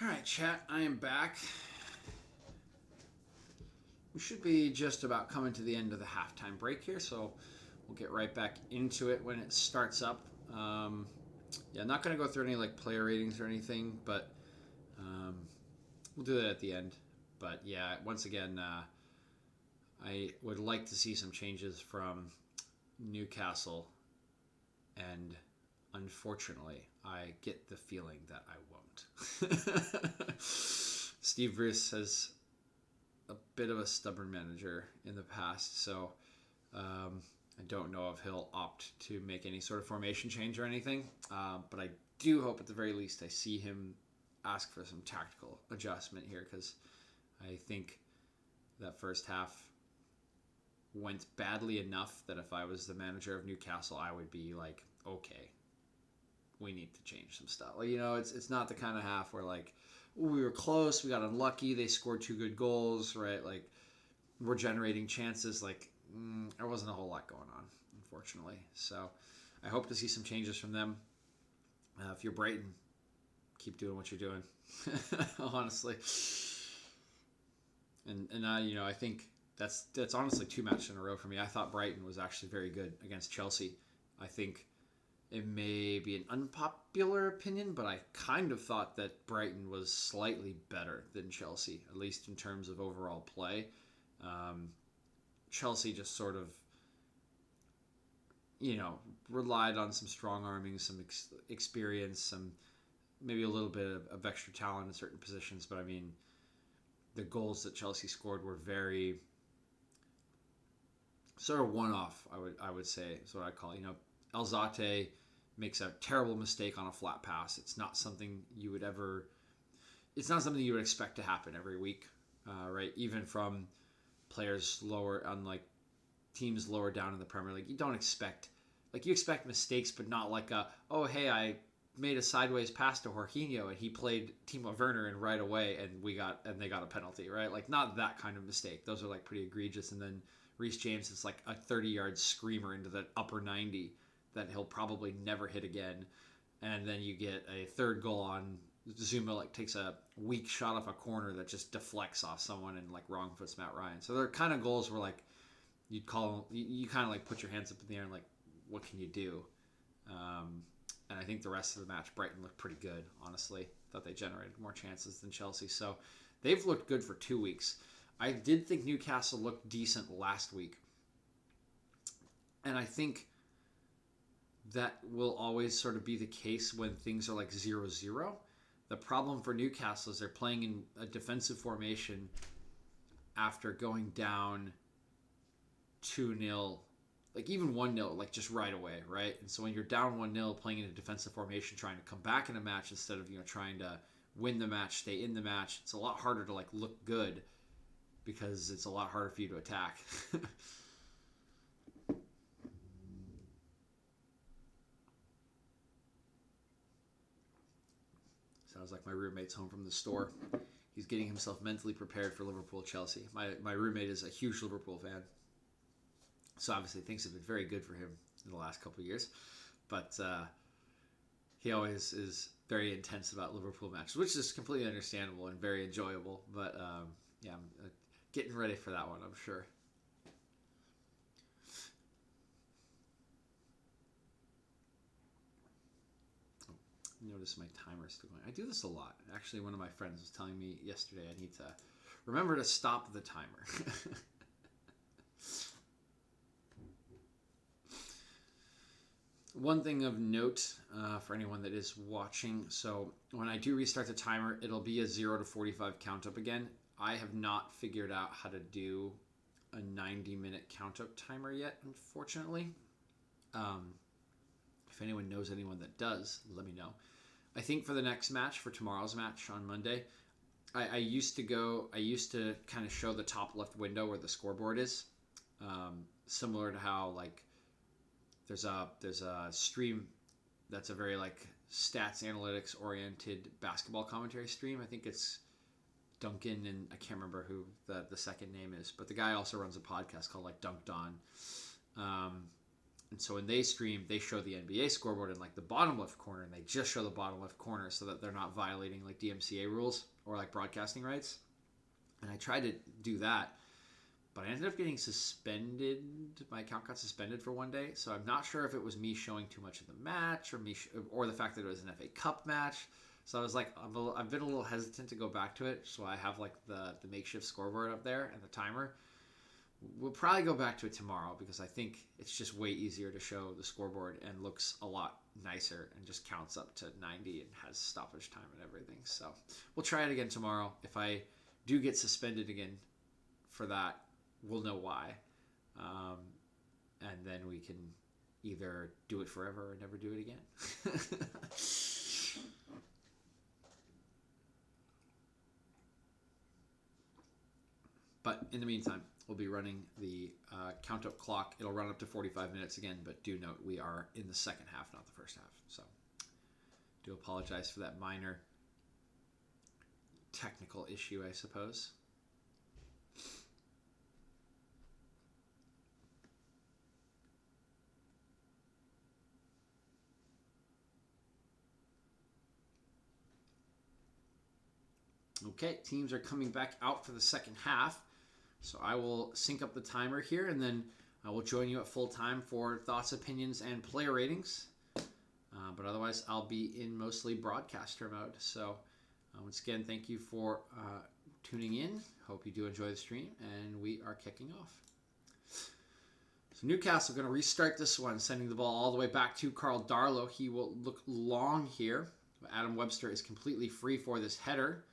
All right, chat. I am back. We should be just about coming to the end of the halftime break here, so we'll get right back into it when it starts up. Yeah, not going to go through any like player ratings or anything, but we'll do that at the end. But yeah, once again, I would like to see some changes from Newcastle, and unfortunately, I get the feeling that I won't. Steve Bruce has a bit of a stubborn manager in the past, so I don't know if he'll opt to make any sort of formation change or anything, but I do hope at the very least I see him ask for some tactical adjustment here, because I think that first half went badly enough that if I was the manager of Newcastle, I would be like, okay, we need to change some stuff. Like, it's not the kind of half where like, ooh, we were close, we got unlucky, they scored 2 good goals, right? Like, we're generating chances. Like, there wasn't a whole lot going on, unfortunately. So I hope to see some changes from them. If you're Brighton, keep doing what you're doing, honestly. And I think that's honestly 2 matches in a row for me. I thought Brighton was actually very good against Chelsea. I think it may be an unpopular opinion, but I kind of thought that Brighton was slightly better than Chelsea, at least in terms of overall play. Chelsea just sort of, relied on some strong arming, some experience, some maybe a little bit of extra talent in certain positions. But I mean, the goals that Chelsea scored were very sort of one-off. I would say is what I call. Alzate makes a terrible mistake on a flat pass. It's not something you would expect to happen every week, right? Even from players lower on like teams lower down in the Premier League, you expect mistakes, but not like I made a sideways pass to Jorginho and he played Timo Werner and right away and they got a penalty, right? Like, not that kind of mistake. Those are like pretty egregious. And then Reece James is like a 30-yard screamer into the upper 90 that he'll probably never hit again. And then you get a third goal on Zuma, like takes a weak shot off a corner that just deflects off someone and like wrong foots Matt Ryan. So they're kind of goals where like you kind of like put your hands up in the air and like, what can you do? And I think the rest of the match, Brighton looked pretty good, honestly. Thought they generated more chances than Chelsea. So they've looked good for 2 weeks. I did think Newcastle looked decent last week. And I think that will always sort of be the case when things are like 0-0. The problem for Newcastle is they're playing in a defensive formation after going down 2-0, like even 1-0, like just right away, right? And so when you're down 1-0 playing in a defensive formation, trying to come back in a match instead of, trying to win the match, stay in the match, it's a lot harder to like look good because it's a lot harder for you to attack. Sounds like my roommate's home from the store. He's getting himself mentally prepared for Liverpool-Chelsea. My roommate is a huge Liverpool fan. So obviously things have been very good for him in the last couple of years. But he always is very intense about Liverpool matches, which is completely understandable and very enjoyable. But I'm getting ready for that one, I'm sure. Notice my timer's still going. I do this a lot. Actually, one of my friends was telling me yesterday I need to remember to stop the timer. One thing of note for anyone that is watching, so when I do restart the timer, it'll be a 0 to 45 count up again. I have not figured out how to do a 90-minute count up timer yet, unfortunately. If anyone knows anyone that does, let me know. I think for the next match, for tomorrow's match on Monday, I used to kind of show the top left window where the scoreboard is, similar to how like there's a stream that's a very like stats analytics oriented basketball commentary stream. I think it's Duncan, and I can't remember who the second name is, but the guy also runs a podcast called like Dunked On. And so when they stream, they show the NBA scoreboard in like the bottom left corner, and they just show the bottom left corner so that they're not violating like DMCA rules or like broadcasting rights. And I tried to do that, but I ended up getting suspended. My account got suspended for one day, so I'm not sure if it was me showing too much of the match or the fact that it was an FA Cup match. So I was like, I've been a little hesitant to go back to it. So I have like the makeshift scoreboard up there and the timer. We'll probably go back to it tomorrow because I think it's just way easier to show the scoreboard and looks a lot nicer and just counts up to 90 and has stoppage time and everything. So we'll try it again tomorrow. If I do get suspended again for that, we'll know why. And then we can either do it forever or never do it again. But in the meantime, we'll be running the count-up clock. It'll run up to 45 minutes again, but do note we are in the second half, not the first half. So do apologize for that minor technical issue, I suppose. Okay, teams are coming back out for the second half. So I will sync up the timer here, and then I will join you at full time for thoughts, opinions, and player ratings. But otherwise, I'll be in mostly broadcaster mode. So once again, thank you for tuning in. Hope you do enjoy the stream, and we are kicking off. So Newcastle going to restart this one, sending the ball all the way back to Carl Darlow. He will look long here. Adam Webster is completely free for this header.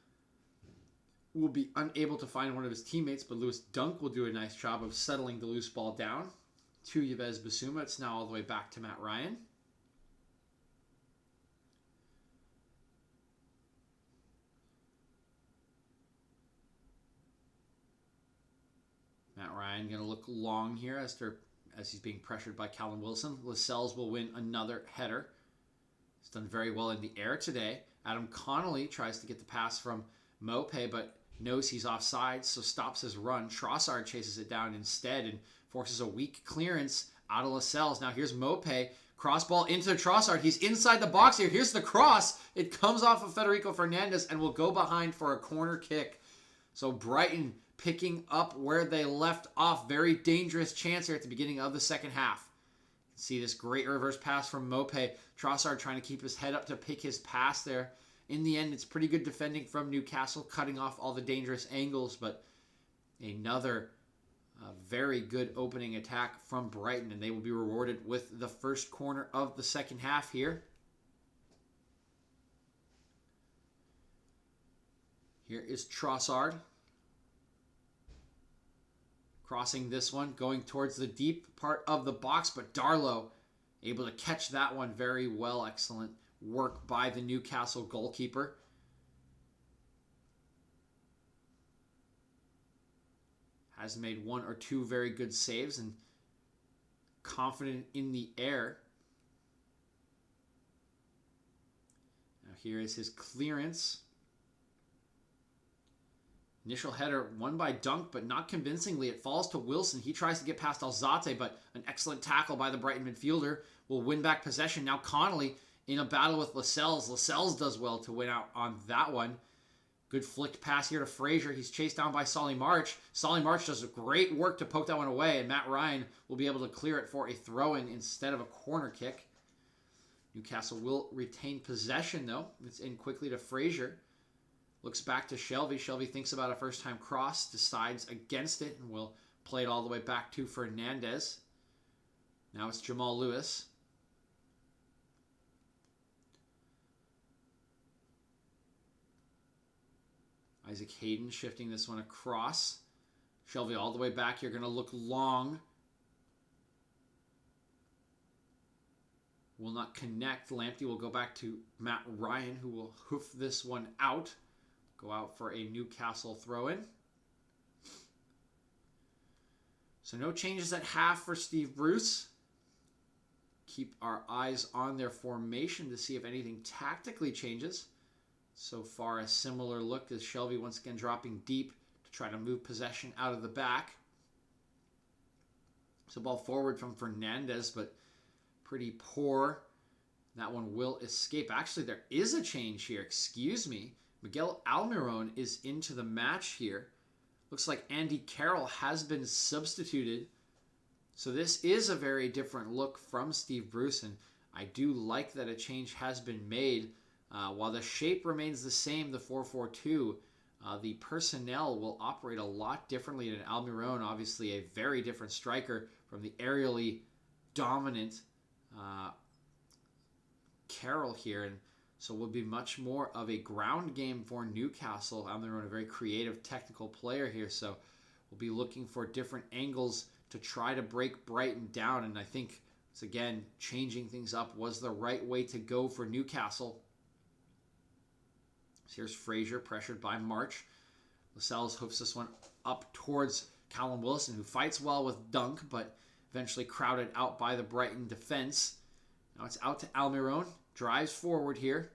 Will be unable to find one of his teammates, but Lewis Dunk will do a nice job of settling the loose ball down to Yves Bissouma. It's now all the way back to Matt Ryan. Matt Ryan going to look long here as he's being pressured by Callum Wilson. Lascelles will win another header. He's done very well in the air today. Adam Connolly tries to get the pass from Mopé, but knows he's offside, so stops his run. Trossard chases it down instead and forces a weak clearance out of Lascelles. Now here's Mopé. Cross ball into Trossard. He's inside the box here. Here's the cross. It comes off of Federico Fernandez and will go behind for a corner kick. So Brighton picking up where they left off. Very dangerous chance here at the beginning of the second half. See this great reverse pass from Mopé. Trossard trying to keep his head up to pick his pass there. In the end, it's pretty good defending from Newcastle, cutting off all the dangerous angles, but another very good opening attack from Brighton, and they will be rewarded with the first corner of the second half here. Here is Trossard. Crossing this one, going towards the deep part of the box, but Darlow able to catch that one very well. Excellent work by the Newcastle goalkeeper. Has made one or two very good saves and confident in the air. Now here is his clearance. Initial header won by Dunk, but not convincingly. It falls to Wilson. He tries to get past Alzate, but an excellent tackle by the Brighton midfielder will win back possession. Now Connolly in a battle with Lascelles. Lascelles does well to win out on that one. Good flicked pass here to Fraser. He's chased down by Solly March. Solly March does great work to poke that one away, and Matt Ryan will be able to clear it for a throw-in instead of a corner kick. Newcastle will retain possession, though. It's in quickly to Fraser. Looks back to Shelby. Shelby thinks about a first-time cross, decides against it, and will play it all the way back to Fernandez. Now it's Jamal Lewis. Isaac Hayden shifting this one across. Shelby all the way back. You're going to look long. Will not connect. Lamptey will go back to Matt Ryan, who will hoof this one out. Go out for a Newcastle throw-in. So no changes at half for Steve Bruce. Keep our eyes on their formation to see if anything tactically changes. So far, a similar look as Shelby once again dropping deep to try to move possession out of the back. So ball forward from Fernandez, but pretty poor. That one will escape. Actually, there is a change here. Excuse me. Miguel Almiron is into the match here. Looks like Andy Carroll has been substituted. So this is a very different look from Steve Bruce, and I do like that a change has been made. While the shape remains the same, the 4-4-2, the personnel will operate a lot differently than Almiron, obviously a very different striker from the aerially dominant Carroll here. And so will be much more of a ground game for Newcastle. Almiron, a very creative, technical player here, so we'll be looking for different angles to try to break Brighton down. And I think, once again, changing things up was the right way to go for Newcastle. So here's Fraser pressured by March. Lascelles hoofs this one up towards Callum Wilson, who fights well with Dunk, but eventually crowded out by the Brighton defense. Now it's out to Almiron. Drives forward here.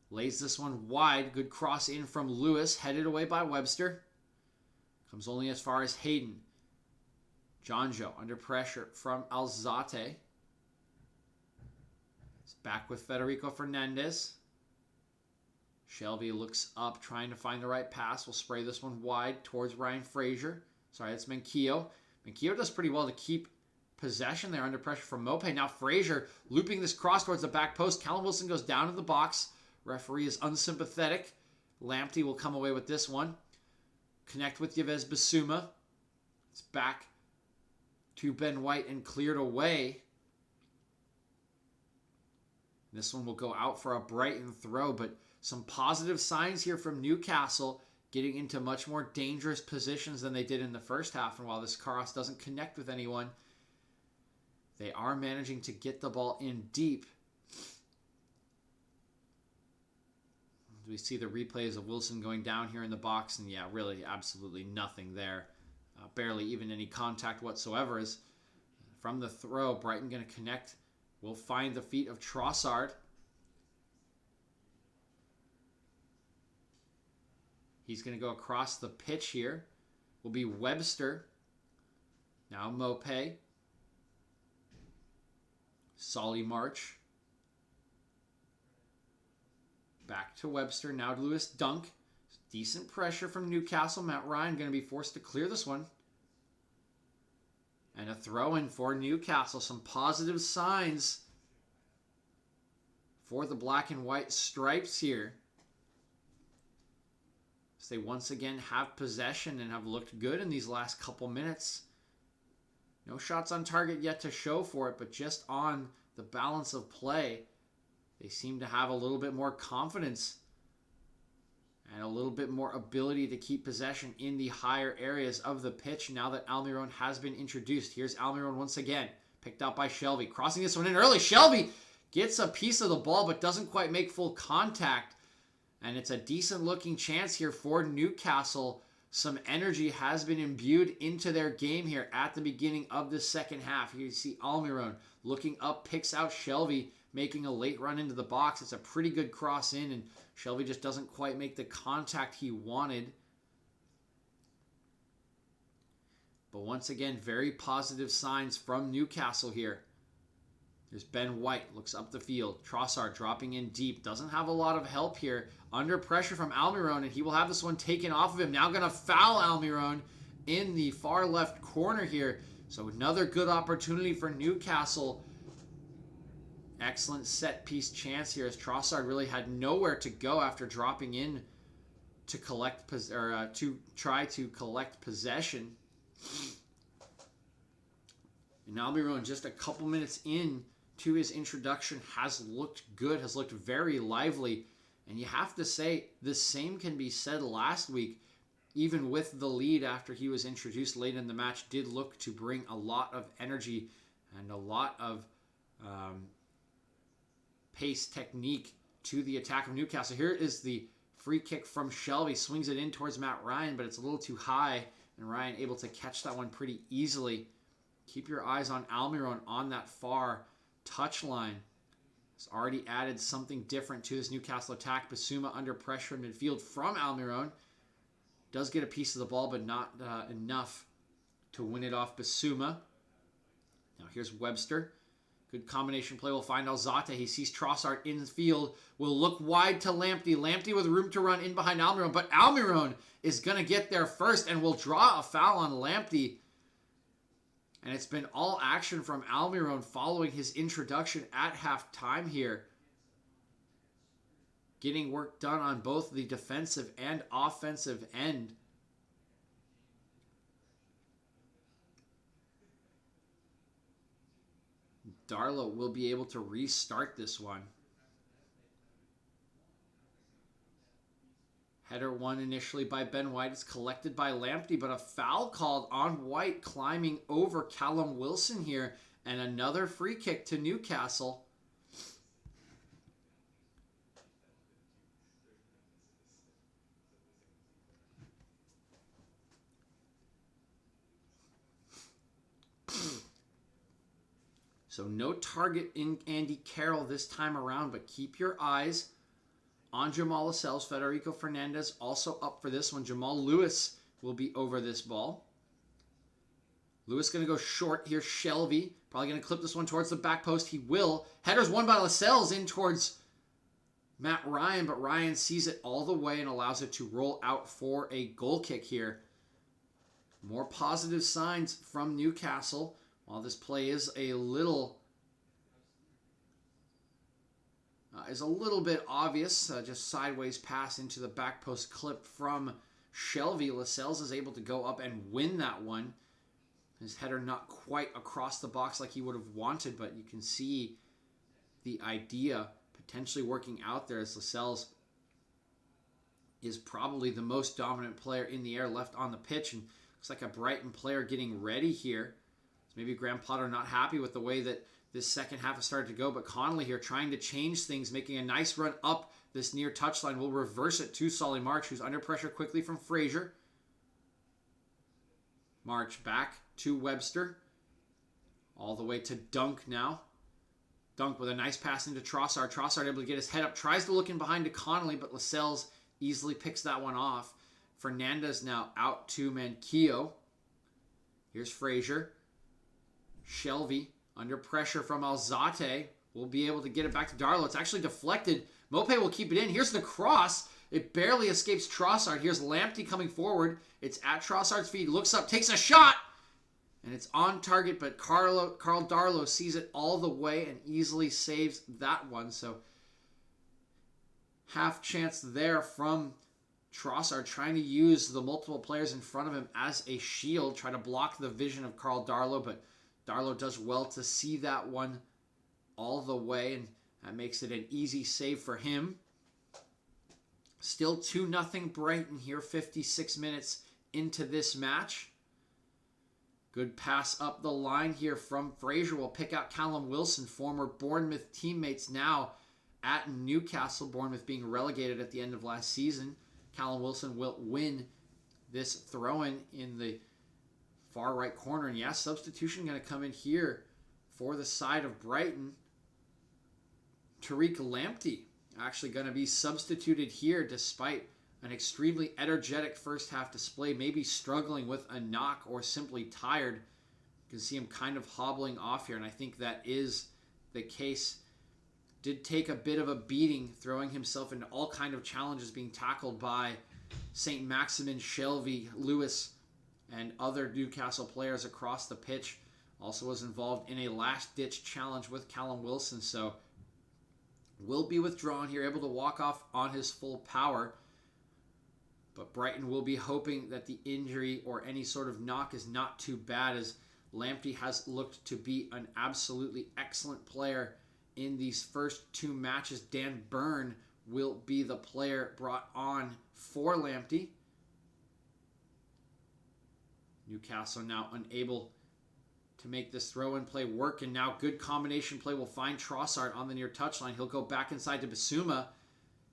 Lays this one wide. Good cross in from Lewis. Headed away by Webster. Comes only as far as Hayden. Jonjo under pressure from Alzate. It's back with Federico Fernandez. Shelby looks up, trying to find the right pass. Will spray this one wide towards Ryan Frazier. Sorry, it's Manquillo. Manquillo does pretty well to keep possession there under pressure from Mope. Now Frazier looping this cross towards the back post. Callum Wilson goes down to the box. Referee is unsympathetic. Lamptey will come away with this one. Connect with Yves Bissouma. It's back to Ben White and cleared away. This one will go out for a Brighton throw, but some positive signs here from Newcastle, getting into much more dangerous positions than they did in the first half. And while this cross doesn't connect with anyone, they are managing to get the ball in deep. We see the replays of Wilson going down here in the box, and yeah, really absolutely nothing there. Barely even any contact whatsoever. As from the throw, Brighton going to connect. Will find the feet of Trossard. He's going to go across the pitch here. Will be Webster. Now Mope. Solly March. Back to Webster. Now to Lewis Dunk. Decent pressure from Newcastle. Matt Ryan going to be forced to clear this one. And a throw-in for Newcastle. Some positive signs for the black and white stripes here. As they once again have possession and have looked good in these last couple minutes. No shots on target yet to show for it, but just on the balance of play, they seem to have a little bit more confidence and a little bit more ability to keep possession in the higher areas of the pitch now that Almiron has been introduced. Here's Almiron once again, picked out by Shelby. Crossing this one in early. Shelby gets a piece of the ball but doesn't quite make full contact. And it's a decent looking chance here for Newcastle. Some energy has been imbued into their game here at the beginning of the second half. Here you see Almiron looking up, picks out Shelby, making a late run into the box. It's a pretty good cross in, and Shelby just doesn't quite make the contact he wanted. But once again, very positive signs from Newcastle here. There's Ben White, looks up the field. Trossard dropping in deep. Doesn't have a lot of help here. Under pressure from Almiron, and he will have this one taken off of him. Now going to foul Almiron in the far left corner here. So another good opportunity for Newcastle. Excellent set piece chance here as Trossard really had nowhere to go after dropping in to collect to try to collect possession. And Almiron, just a couple minutes in to his introduction, has looked good, has looked very lively. And you have to say, the same can be said last week. Even with the lead after he was introduced late in the match, did look to bring a lot of energy and a lot of pace, technique to the attack of Newcastle. Here is the free kick from Shelby. Swings it in towards Matt Ryan, but it's a little too high. And Ryan able to catch that one pretty easily. Keep your eyes on Almiron on that far touchline. He's already added something different to his Newcastle attack. Bissouma under pressure in midfield from Almiron. Does get a piece of the ball, but not enough to win it off Bissouma. Now here's Webster. Good combination play. Will find Alzate. He sees Trossard in the field. Will look wide to Lamptey. Lamptey with room to run in behind Almiron. But Almiron is going to get there first and will draw a foul on Lamptey. And it's been all action from Almiron following his introduction at halftime here. Getting work done on both the defensive and offensive end. Darlow will be able to restart this one. Header won initially by Ben White. It's collected by Lamptey, but a foul called on White climbing over Callum Wilson here. And another free kick to Newcastle. So no target in Andy Carroll this time around, but keep your eyes on Jamal Lascelles. Federico Fernandez also up for this one. Jamal Lewis will be over this ball. Lewis going to go short here. Shelby probably going to clip this one towards the back post. He will. Header's won by Lascelles in towards Matt Ryan, but Ryan sees it all the way and allows it to roll out for a goal kick here. More positive signs from Newcastle. While this play is a little bit obvious, just sideways pass into the back post clip from Shelby. Lascelles is able to go up and win that one. His header not quite across the box like he would have wanted, but you can see the idea potentially working out there as Lascelles is probably the most dominant player in the air left on the pitch, and looks like a Brighton player getting ready here. Maybe Graham Potter not happy with the way that this second half has started to go, but Connolly here trying to change things, making a nice run up this near touchline. Will reverse it to Solly March, who's under pressure quickly from Fraser. March back to Webster. All the way to Dunk now. Dunk with a nice pass into Trossard. Trossard able to get his head up. Tries to look in behind to Connolly, but Lascelles easily picks that one off. Fernandez now out to Manquillo. Here's Fraser. Shelby under pressure from Alzate will be able to get it back to Darlow. It's actually deflected. Mopé will keep it in. Here's the cross. It barely escapes Trossard. Here's Lamptey coming forward. It's at Trossard's feet. Looks up, takes a shot. And it's on target, but Carl Darlow sees it all the way and easily saves that one. So half chance there from Trossard, trying to use the multiple players in front of him as a shield, try to block the vision of Carl Darlow, but Darlow does well to see that one all the way, and that makes it an easy save for him. Still 2-0 Brighton here, 56 minutes into this match. Good pass up the line here from Fraser. Will pick out Callum Wilson, former Bournemouth teammates now at Newcastle. Bournemouth being relegated at the end of last season. Callum Wilson will win this throw-in in the far right corner. And yeah, substitution going to come in here for the side of Brighton. Tariq Lamptey actually going to be substituted here despite an extremely energetic first half display, maybe struggling with a knock or simply tired. You can see him kind of hobbling off here, and I think that is the case. Did take a bit of a beating, throwing himself into all kind of challenges, being tackled by St. Maximin, Shelby, Lewis, and other Newcastle players across the pitch. Also was involved in a last-ditch challenge with Callum Wilson, so will be withdrawn here, able to walk off on his full power. But Brighton will be hoping that the injury or any sort of knock is not too bad, as Lamptey has looked to be an absolutely excellent player in these first two matches. Dan Burn will be the player brought on for Lamptey. Newcastle now unable to make this throw-in play work, and now good combination play will find Trossard on the near touchline. He'll go back inside to Bissouma.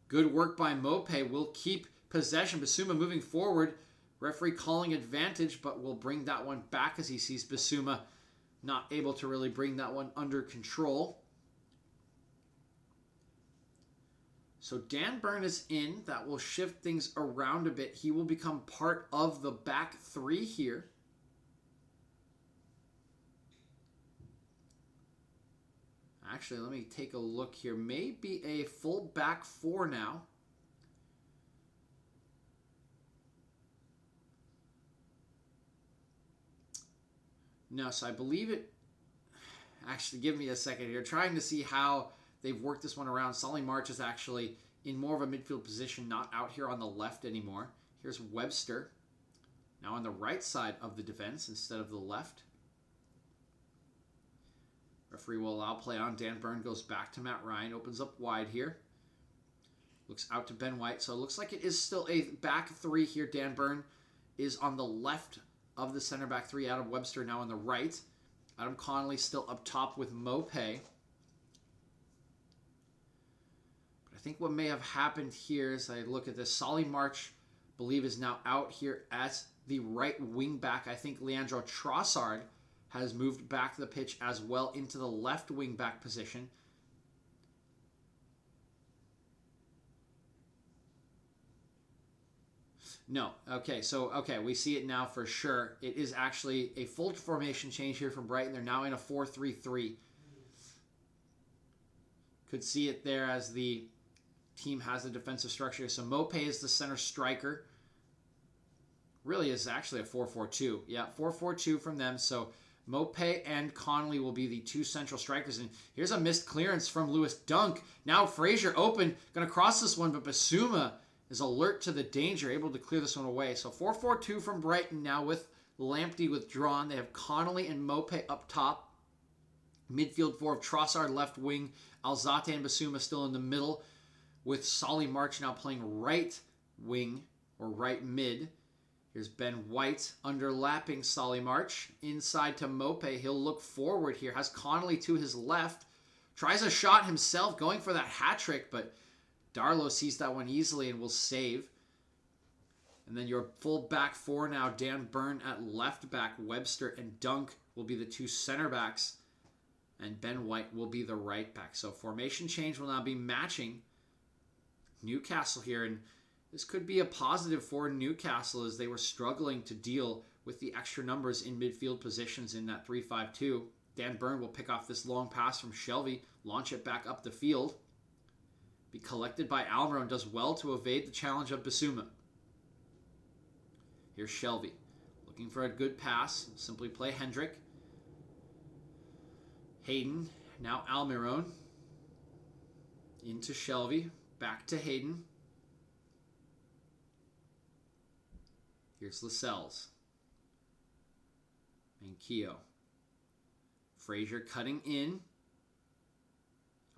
Good work by Mopé. Will keep possession. Bissouma moving forward. Referee calling advantage, but will bring that one back as he sees Bissouma not able to really bring that one under control. So Dan Burn is in. That will shift things around a bit. He will become part of the back three here. Actually, let me take a look here. Maybe a full back four now. No, so I believe it... Actually, give me a second here. Trying to see how they've worked this one around. Solly March is actually in more of a midfield position, not out here on the left anymore. Here's Webster. Now on the right side of the defense instead of the left. Referee will allow play on. Dan Burn goes back to Matt Ryan. Opens up wide here. Looks out to Ben White. So it looks like it is still a back three here. Dan Burn is on the left of the center back three. Adam Webster now on the right. Adam Connolly still up top with Mopé. But I think what may have happened here as I look at this, Solly March, I believe, is now out here as the right wing back. I think Leandro Trossard has moved back the pitch as well into the left wing back position. No. Okay, we see it now for sure. It is actually a full formation change here from Brighton. They're now in a 4-3-3. Could see it there as the team has the defensive structure. So Mope is the center striker. Really is actually a 4-4-2. Yeah, 4-4-2 from them. So Mope and Connolly will be the two central strikers. And here's a missed clearance from Lewis Dunk. Now Fraser open, going to cross this one, but Basuma is alert to the danger, able to clear this one away. So 4-4-2 from Brighton now with Lamptey withdrawn. They have Connolly and Mope up top. Midfield four of Trossard left wing. Alzate and Basuma still in the middle, with Solly March now playing right wing or right mid. Here's Ben White underlapping Solly March. Inside to Mope. He'll look forward here. Has Connolly to his left. Tries a shot himself, going for that hat trick, but Darlow sees that one easily and will save. And then your full back four now, Dan Byrne at left back. Webster and Dunk will be the two center backs. And Ben White will be the right back. So formation change will now be matching Newcastle here. And this could be a positive for Newcastle as they were struggling to deal with the extra numbers in midfield positions in that 3-5-2. Dan Byrne will pick off this long pass from Shelvey, launch it back up the field. Be collected by Almiron, does well to evade the challenge of Basuma. Here's Shelvey, looking for a good pass. Simply play Hendrick. Hayden, now Almiron. Into Shelvey, back to Hayden. Here's Lascelles. And Keogh. Fraser cutting in.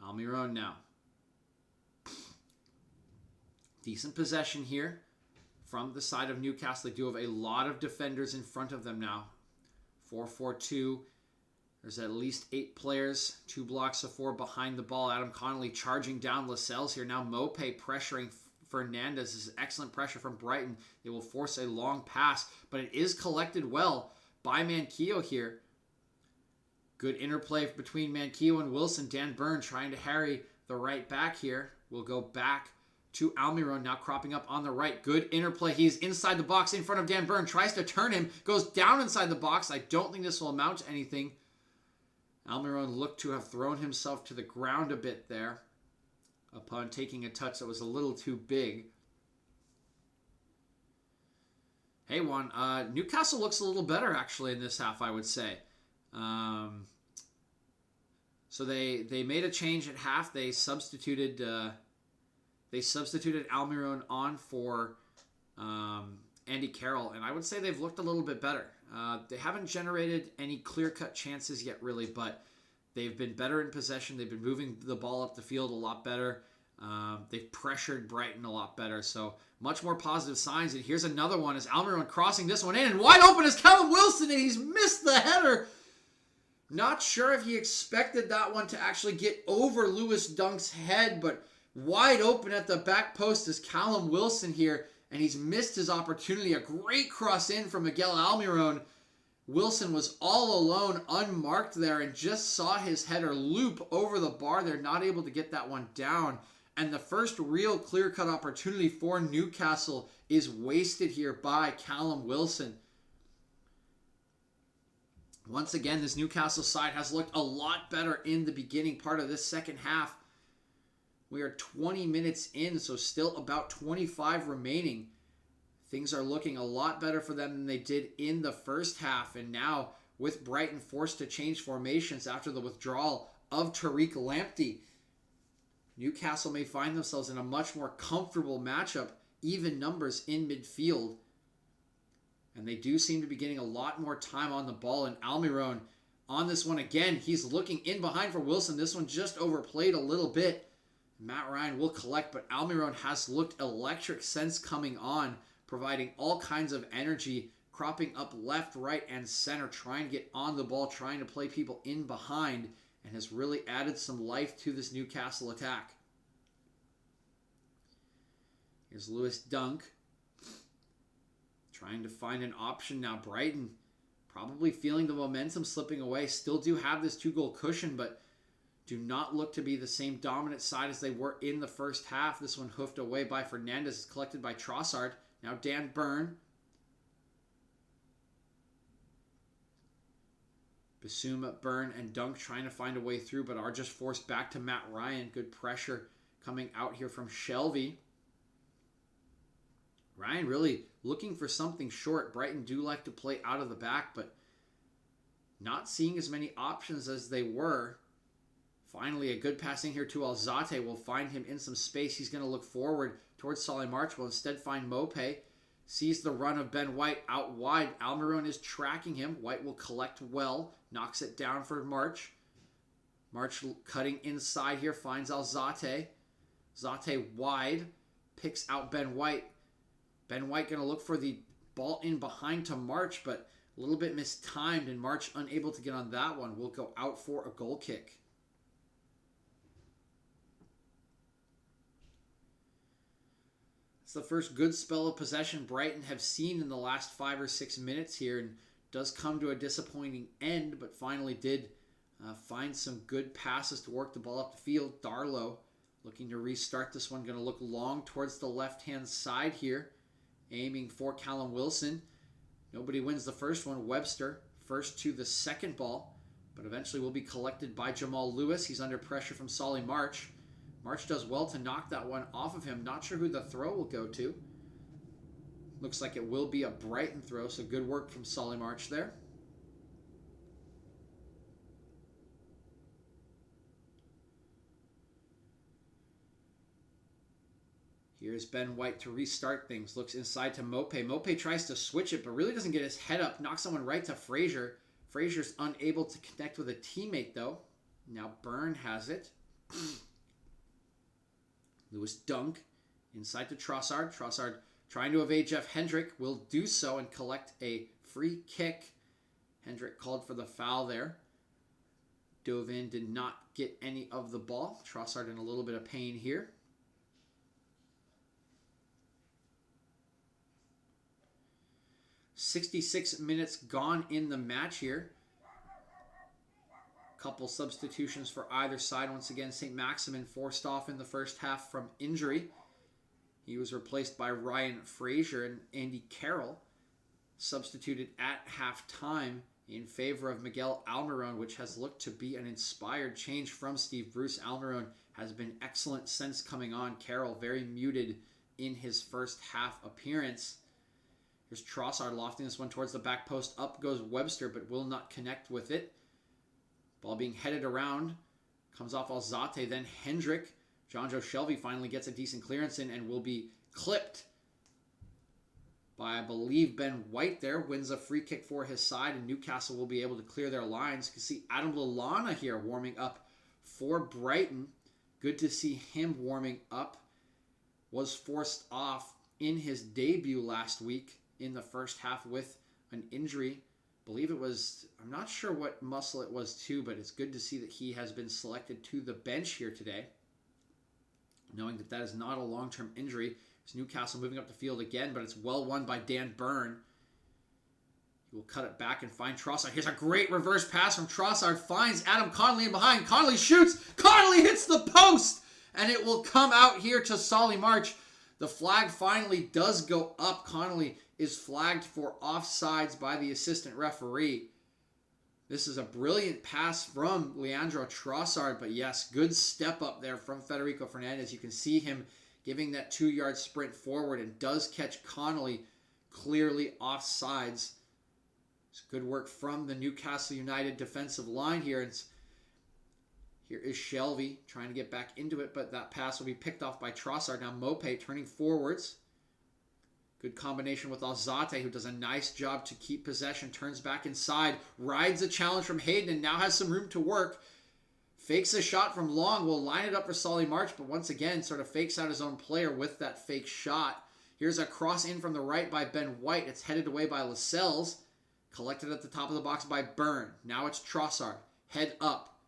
Almiron now. Decent possession here from the side of Newcastle. They do have a lot of defenders in front of them now. 4-4-2. There's at least 8 players. 2 blocks of 4 behind the ball. Adam Connolly charging down Lascelles here. Now Mope pressuring Fernandez. This is excellent pressure from Brighton. They will force a long pass, but it is collected well by Manquillo here. Good interplay between Manquillo and Wilson. Dan Byrne trying to harry the right back here. We'll go back to Almiron, now cropping up on the right. Good interplay. He's inside the box in front of Dan Byrne. Tries to turn him. Goes down inside the box. I don't think this will amount to anything. Almiron looked to have thrown himself to the ground a bit there upon taking a touch that was a little too big. Hey, Juan, Newcastle looks a little better actually in this half, I would say. So they made a change at half. They substituted Almiron on for Andy Carroll, and I would say they've looked a little bit better. They haven't generated any clear-cut chances yet, really, but they've been better in possession. They've been moving the ball up the field a lot better. They've pressured Brighton a lot better, so much more positive signs. And here's another one as Almiron crossing this one in, and wide open is Callum Wilson, and he's missed the header. Not sure if he expected that one to actually get over Lewis Dunk's head, but wide open at the back post is Callum Wilson here, and he's missed his opportunity. A great cross in from Miguel Almiron. Wilson was all alone, unmarked there, and just saw his header loop over the bar there, not able to get that one down. And the first real clear-cut opportunity for Newcastle is wasted here by Callum Wilson. Once again, this Newcastle side has looked a lot better in the beginning part of this second half. We are 20 minutes in, so still about 25 remaining. Things are looking a lot better for them than they did in the first half. And now, with Brighton forced to change formations after the withdrawal of Tariq Lamptey, Newcastle may find themselves in a much more comfortable matchup, even numbers in midfield. And they do seem to be getting a lot more time on the ball. And Almiron on this one again, he's looking in behind for Wilson. This one just overplayed a little bit. Matt Ryan will collect, but Almiron has looked electric since coming on, providing all kinds of energy, cropping up left, right, and center, trying to get on the ball, trying to play people in behind, and has really added some life to this Newcastle attack. Here's Lewis Dunk, trying to find an option now. Brighton Probably feeling the momentum slipping away. Still do have this 2-goal cushion, but do not look to be the same dominant side as they were in the first half. This one hoofed away by Fernandez, collected by Trossard. Now Dan Burn. Basuma, Burn, and Dunk trying to find a way through, but are just forced back to Matt Ryan. Good pressure coming out here from Shelby. Ryan really looking for something short. Brighton do like to play out of the back, but not seeing as many options as they were. Finally, a good pass in here to Alzate will find him in some space. He's going to look forward towards Solly March. Will instead find Mope. Sees the run of Ben White out wide. Almiron is tracking him. White will collect well. Knocks it down for March. March cutting inside here. Finds Alzate. Zate wide. Picks out Ben White. Ben White going to look for the ball in behind to March, but a little bit mistimed, and March unable to get on that one. Will go out for a goal kick. It's the first good spell of possession Brighton have seen in the last 5 or 6 minutes here, and does come to a disappointing end, but finally did find some good passes to work the ball up the field. Darlow looking to restart this one. Going to look long towards the left-hand side here. Aiming for Callum Wilson. Nobody wins the first one. Webster first to the second ball, but eventually will be collected by Jamal Lewis. He's under pressure from Solly March. March does well to knock that one off of him. Not sure who the throw will go to. Looks like it will be a Brighton throw, so good work from Solly March there. Here's Ben White to restart things. Looks inside to Mope. Mope tries to switch it, but really doesn't get his head up. Knocks someone right to Frazier. Frazier's unable to connect with a teammate, though. Now Byrne has it. Lewis Dunk. Inside to Trossard. Trossard trying to evade Jeff Hendrick. Will do so and collect a free kick. Hendrick called for the foul there. Dove in, did not get any of the ball. Trossard in a little bit of pain here. 66 minutes gone in the match here. Couple substitutions for either side. Once again, St. Maximin forced off in the first half from injury. He was replaced by Ryan Frazier, and Andy Carroll substituted at halftime in favor of Miguel Almiron, which has looked to be an inspired change from Steve Bruce. Almiron has been excellent since coming on. Carroll very muted in his first half appearance. Here's Trossard lofting this one towards the back post. Up goes Webster, but will not connect with it. Ball being headed around. Comes off Alzate, then Hendrick. John Joe Shelby finally gets a decent clearance in and will be clipped by, I believe, Ben White there. Wins a free kick for his side, and Newcastle will be able to clear their lines. You can see Adam Lallana here warming up for Brighton. Good to see him warming up. Was forced off in his debut last week in the first half with an injury. I believe it was, I'm not sure what muscle it was too, but it's good to see that he has been selected to the bench here today, knowing that that is not a long-term injury. It's Newcastle moving up the field again, but it's well won by Dan Byrne. He will cut it back and find Trossard. Here's a great reverse pass from Trossard. Finds Adam Connolly in behind. Connolly shoots. Connolly hits the post, and it will come out here to Solly March. The flag finally does go up. Connolly is flagged for offsides by the assistant referee. This is a brilliant pass from Leandro Trossard, but yes, good step up there from Federico Fernandez. You can see him giving that 2-yard sprint forward and does catch Connolly clearly offsides. It's good work from the Newcastle United defensive line here. Here is Shelby trying to get back into it, but that pass will be picked off by Trossard. Now Mope turning forwards. Good combination with Alzate, who does a nice job to keep possession. Turns back inside. Rides a challenge from Hayden and now has some room to work. Fakes a shot from long. Will line it up for Solly March, but once again sort of fakes out his own player with that fake shot. Here's a cross in from the right by Ben White. It's headed away by Lascelles. Collected at the top of the box by Byrne. Now it's Trossard. Head up.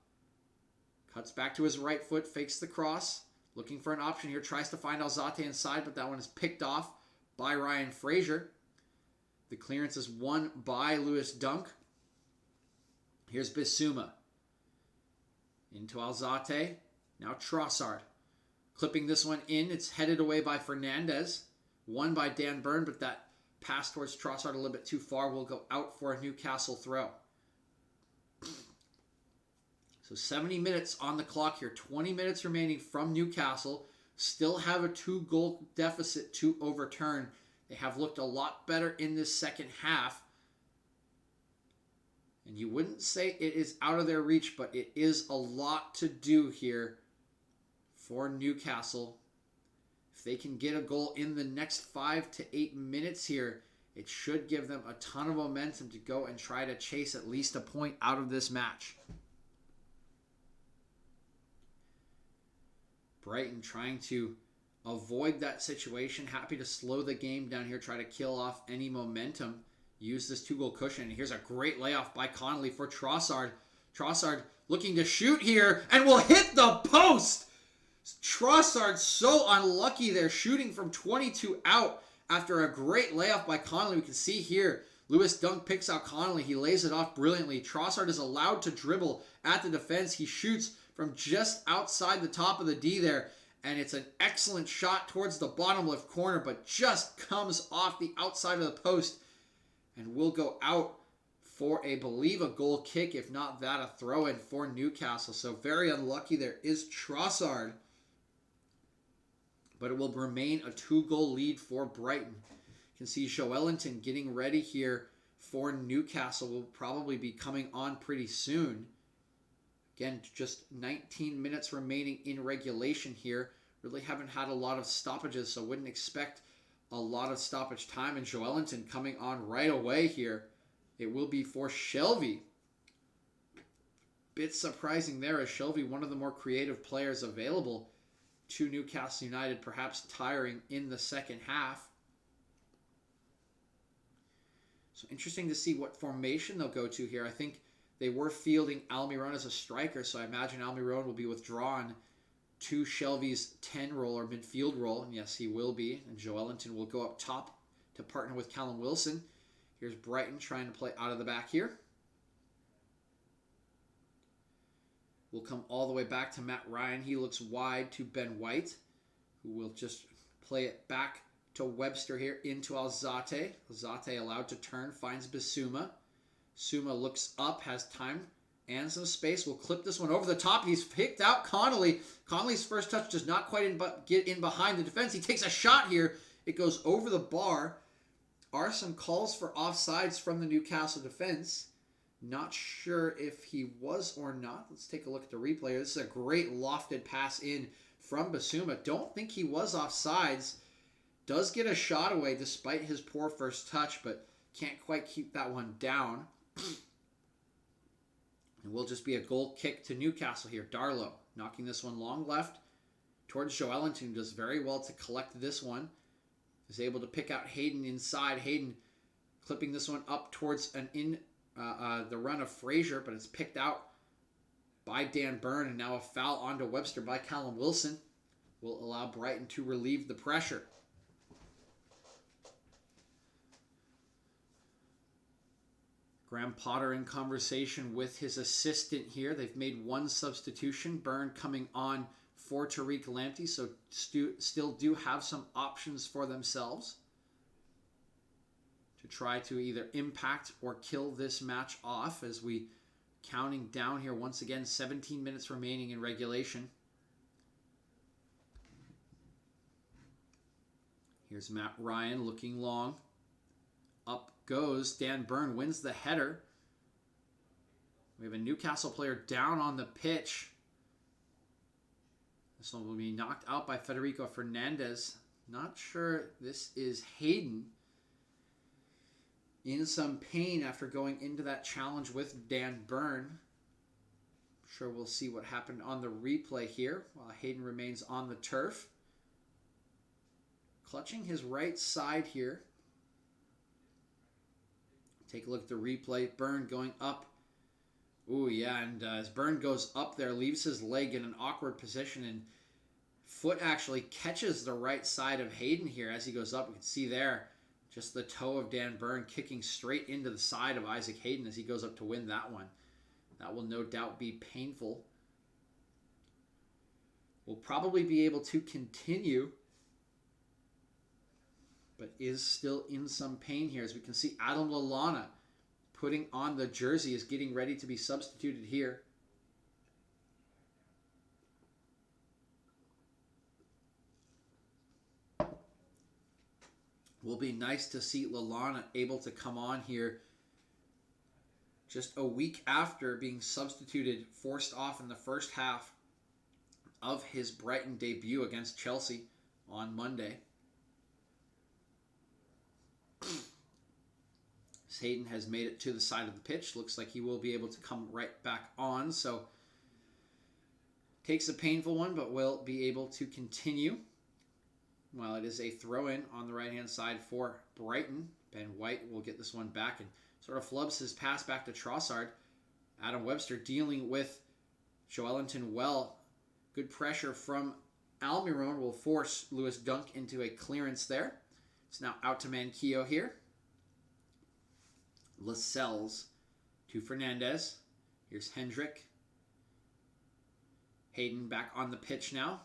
Cuts back to his right foot. Fakes the cross. Looking for an option here. Tries to find Alzate inside, but that one is picked off by Ryan Frazier. The clearance is won by Lewis Dunk. Here's Bissouma. Into Alzate. Now Trossard. Clipping this one in. It's headed away by Fernandez. Won by Dan Burn, but that pass towards Trossard a little bit too far will go out for a Newcastle throw. So 70 minutes on the clock here. 20 minutes remaining from Newcastle. Still have a 2-goal deficit to overturn. They have looked a lot better in this second half. And you wouldn't say it is out of their reach, but it is a lot to do here for Newcastle. If they can get a goal in the next 5 to 8 minutes here, it should give them a ton of momentum to go and try to chase at least a point out of this match. Brighton trying to avoid that situation. Happy to slow the game down here, try to kill off any momentum. Use this 2-goal cushion. And here's a great layoff by Connolly for Trossard. Trossard looking to shoot here and will hit the post. Trossard so unlucky there, shooting from 22 out after a great layoff by Connolly. We can see here, Lewis Dunk picks out Connolly. He lays it off brilliantly. Trossard is allowed to dribble at the defense. He shoots from just outside the top of the D there. And it's an excellent shot towards the bottom left corner, but just comes off the outside of the post and will go out for I believe a goal kick, if not that, a throw-in for Newcastle. So very unlucky there is Trossard. But it will remain a 2-goal lead for Brighton. You can see Joelinton getting ready here for Newcastle. Will probably be coming on pretty soon. Again, just 19 minutes remaining in regulation here. Really haven't had a lot of stoppages, so wouldn't expect a lot of stoppage time. And Joelinton coming on right away here. It will be for Shelvey. Bit surprising there, as Shelvey, one of the more creative players available to Newcastle United, perhaps tiring in the second half. So interesting to see what formation they'll go to here. I think they were fielding Almiron as a striker, so I imagine Almiron will be withdrawn to Shelvey's 10 role or midfield role. And yes, he will be. And Joelinton will go up top to partner with Callum Wilson. Here's Brighton trying to play out of the back here. We'll come all the way back to Matt Ryan. He looks wide to Ben White, who will just play it back to Webster here into Alzate. Alzate allowed to turn, finds Bissouma. Suma looks up, has time and some space. Will clip this one over the top. He's picked out Connolly. Connolly's first touch does not quite get in behind the defense. He takes a shot here. It goes over the bar. Are some calls for offsides from the Newcastle defense. Not sure if he was or not. Let's take a look at the replay. This is a great lofted pass in from Bissouma. Don't think he was offsides. Does get a shot away despite his poor first touch, but can't quite keep that one down. And will just be a goal kick to Newcastle here. Darlow knocking this one long left towards Joelinton, who does very well to collect this one. Is able to pick out Hayden inside. Hayden clipping this one up towards the run of Frazier, but it's picked out by Dan Burn, and now a foul onto Webster by Callum Wilson will allow Brighton to relieve the pressure. Graham Potter in conversation with his assistant here. They've made one substitution. Burn coming on for Tariq Lamptey, so still do have some options for themselves to try to either impact or kill this match off, as we counting down here once again. 17 minutes remaining in regulation. Here's Matt Ryan looking long. Up goes Dan Burn, wins the header. We have a Newcastle player down on the pitch. This one will be knocked out by Federico Fernandez. Not sure this is Hayden. In some pain after going into that challenge with Dan Burn. I'm sure we'll see what happened on the replay here while Hayden remains on the turf. Clutching his right side here. Take a look at the replay. Burn going up. Ooh, yeah, and as Burn goes up there, leaves his leg in an awkward position, and foot actually catches the right side of Hayden here as he goes up. We can see there, Just the toe of Dan Byrne kicking straight into the side of Isaac Hayden as he goes up to win that one. That will no doubt be painful. Will probably be able to continue, but is still in some pain here. As we can see, Adam Lallana putting on the jersey is getting ready to be substituted here. Will be nice to see Lallana able to come on here just a week after being substituted, forced off in the first half of his Brighton debut against Chelsea on Monday. Hayden has made it to the side of the pitch. Looks like he will be able to come right back on. So takes a painful one, but will be able to continue. Well, it is a throw-in on the right-hand side for Brighton. Ben White will get this one back and sort of flubs his pass back to Trossard. Adam Webster dealing with Joelinton well. Good pressure from Almiron will force Lewis Dunk into a clearance there. It's now out to Manquillo here. Lascelles to Fernandez. Here's Hendrick. Hayden back on the pitch now,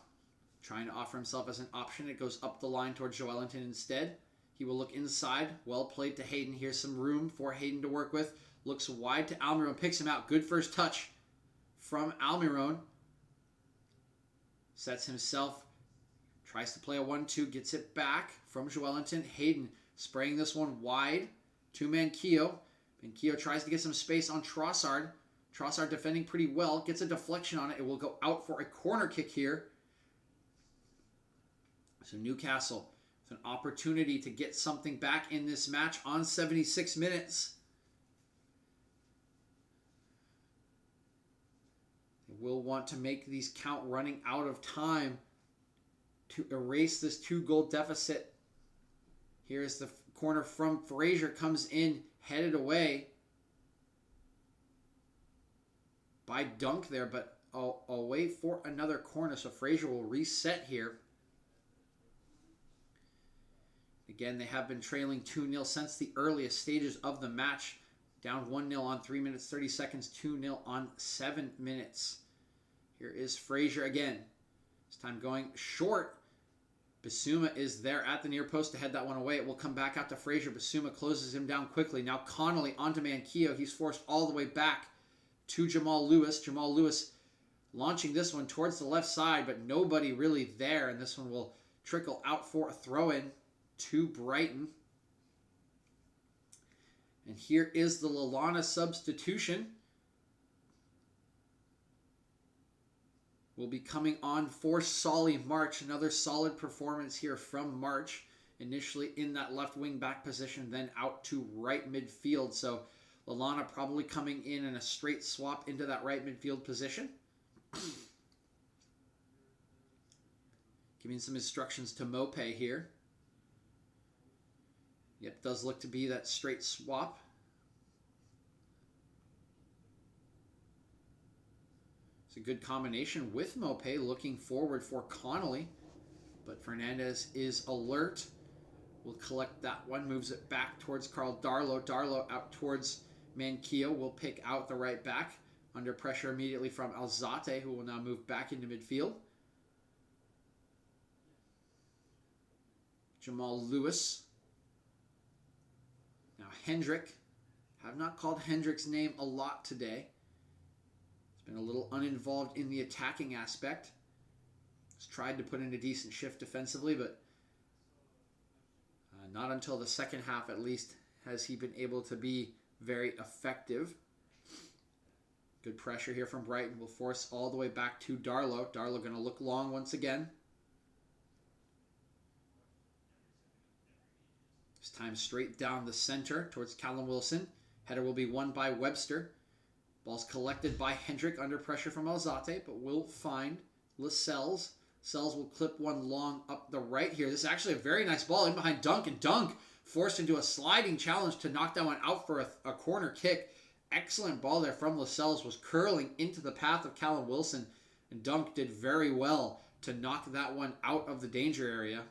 trying to offer himself as an option. It goes up the line towards Joelinton instead. He will look inside. Well played to Hayden. Here's some room for Hayden to work with. Looks wide to Almiron. Picks him out. Good first touch from Almiron. Sets himself. Tries to play a 1-2. Gets it back from Joelinton. Hayden spraying this one wide to Manquillo. Manquillo tries to get some space on Trossard. Trossard defending pretty well. Gets a deflection on it. It will go out for a corner kick here. So Newcastle with an opportunity to get something back in this match on 76 minutes. They will want to make these count, running out of time to erase this 2-goal deficit. Here's the corner from Frazier, comes in, headed away by Dunk there, but away for another corner. So Frazier will reset here. Again, they have been trailing 2-0 since the earliest stages of the match. Down 1-0 on 3 minutes, 30 seconds, 2-0 on 7 minutes. Here is Frazier again. This time going short. Basuma is there at the near post to head that one away. It will come back out to Frazier. Basuma closes him down quickly. Now Connolly onto Manquillo. He's forced all the way back to Jamal Lewis. Jamal Lewis launching this one towards the left side, but nobody really there. And this one will trickle out for a throw-in to Brighton. And here is the Lallana substitution. Will be coming on for Solly March. Another solid performance here from March. Initially in that left wing back position, then out to right midfield. So Lallana probably coming in a straight swap into that right midfield position. Giving some instructions to Mope here. Yep, does look to be that straight swap. It's a good combination with Mope, looking forward for Connolly. But Fernandez is alert. Will collect that one, moves it back towards Carl Darlow. Darlow out towards Manquillo. Will pick out the right back. Under pressure immediately from Alzate, who will now move back into midfield. Jamal Lewis. Now Hendrick. Have not called Hendrick's name a lot today. Been a little uninvolved in the attacking aspect. He's tried to put in a decent shift defensively, but not until the second half, at least, has he been able to be very effective. Good pressure here from Brighton. Will force all the way back to Darlow. Darlow going to look long once again. This time straight down the center towards Callum Wilson. Header will be won by Webster. Ball's collected by Hendrick under pressure from Alzate, but will find Lascelles. Lascelles will clip one long up the right here. This is actually a very nice ball in behind Dunk, and Dunk forced into a sliding challenge to knock that one out for a corner kick. Excellent ball there from Lascelles, was curling into the path of Callum Wilson, and Dunk did very well to knock that one out of the danger area.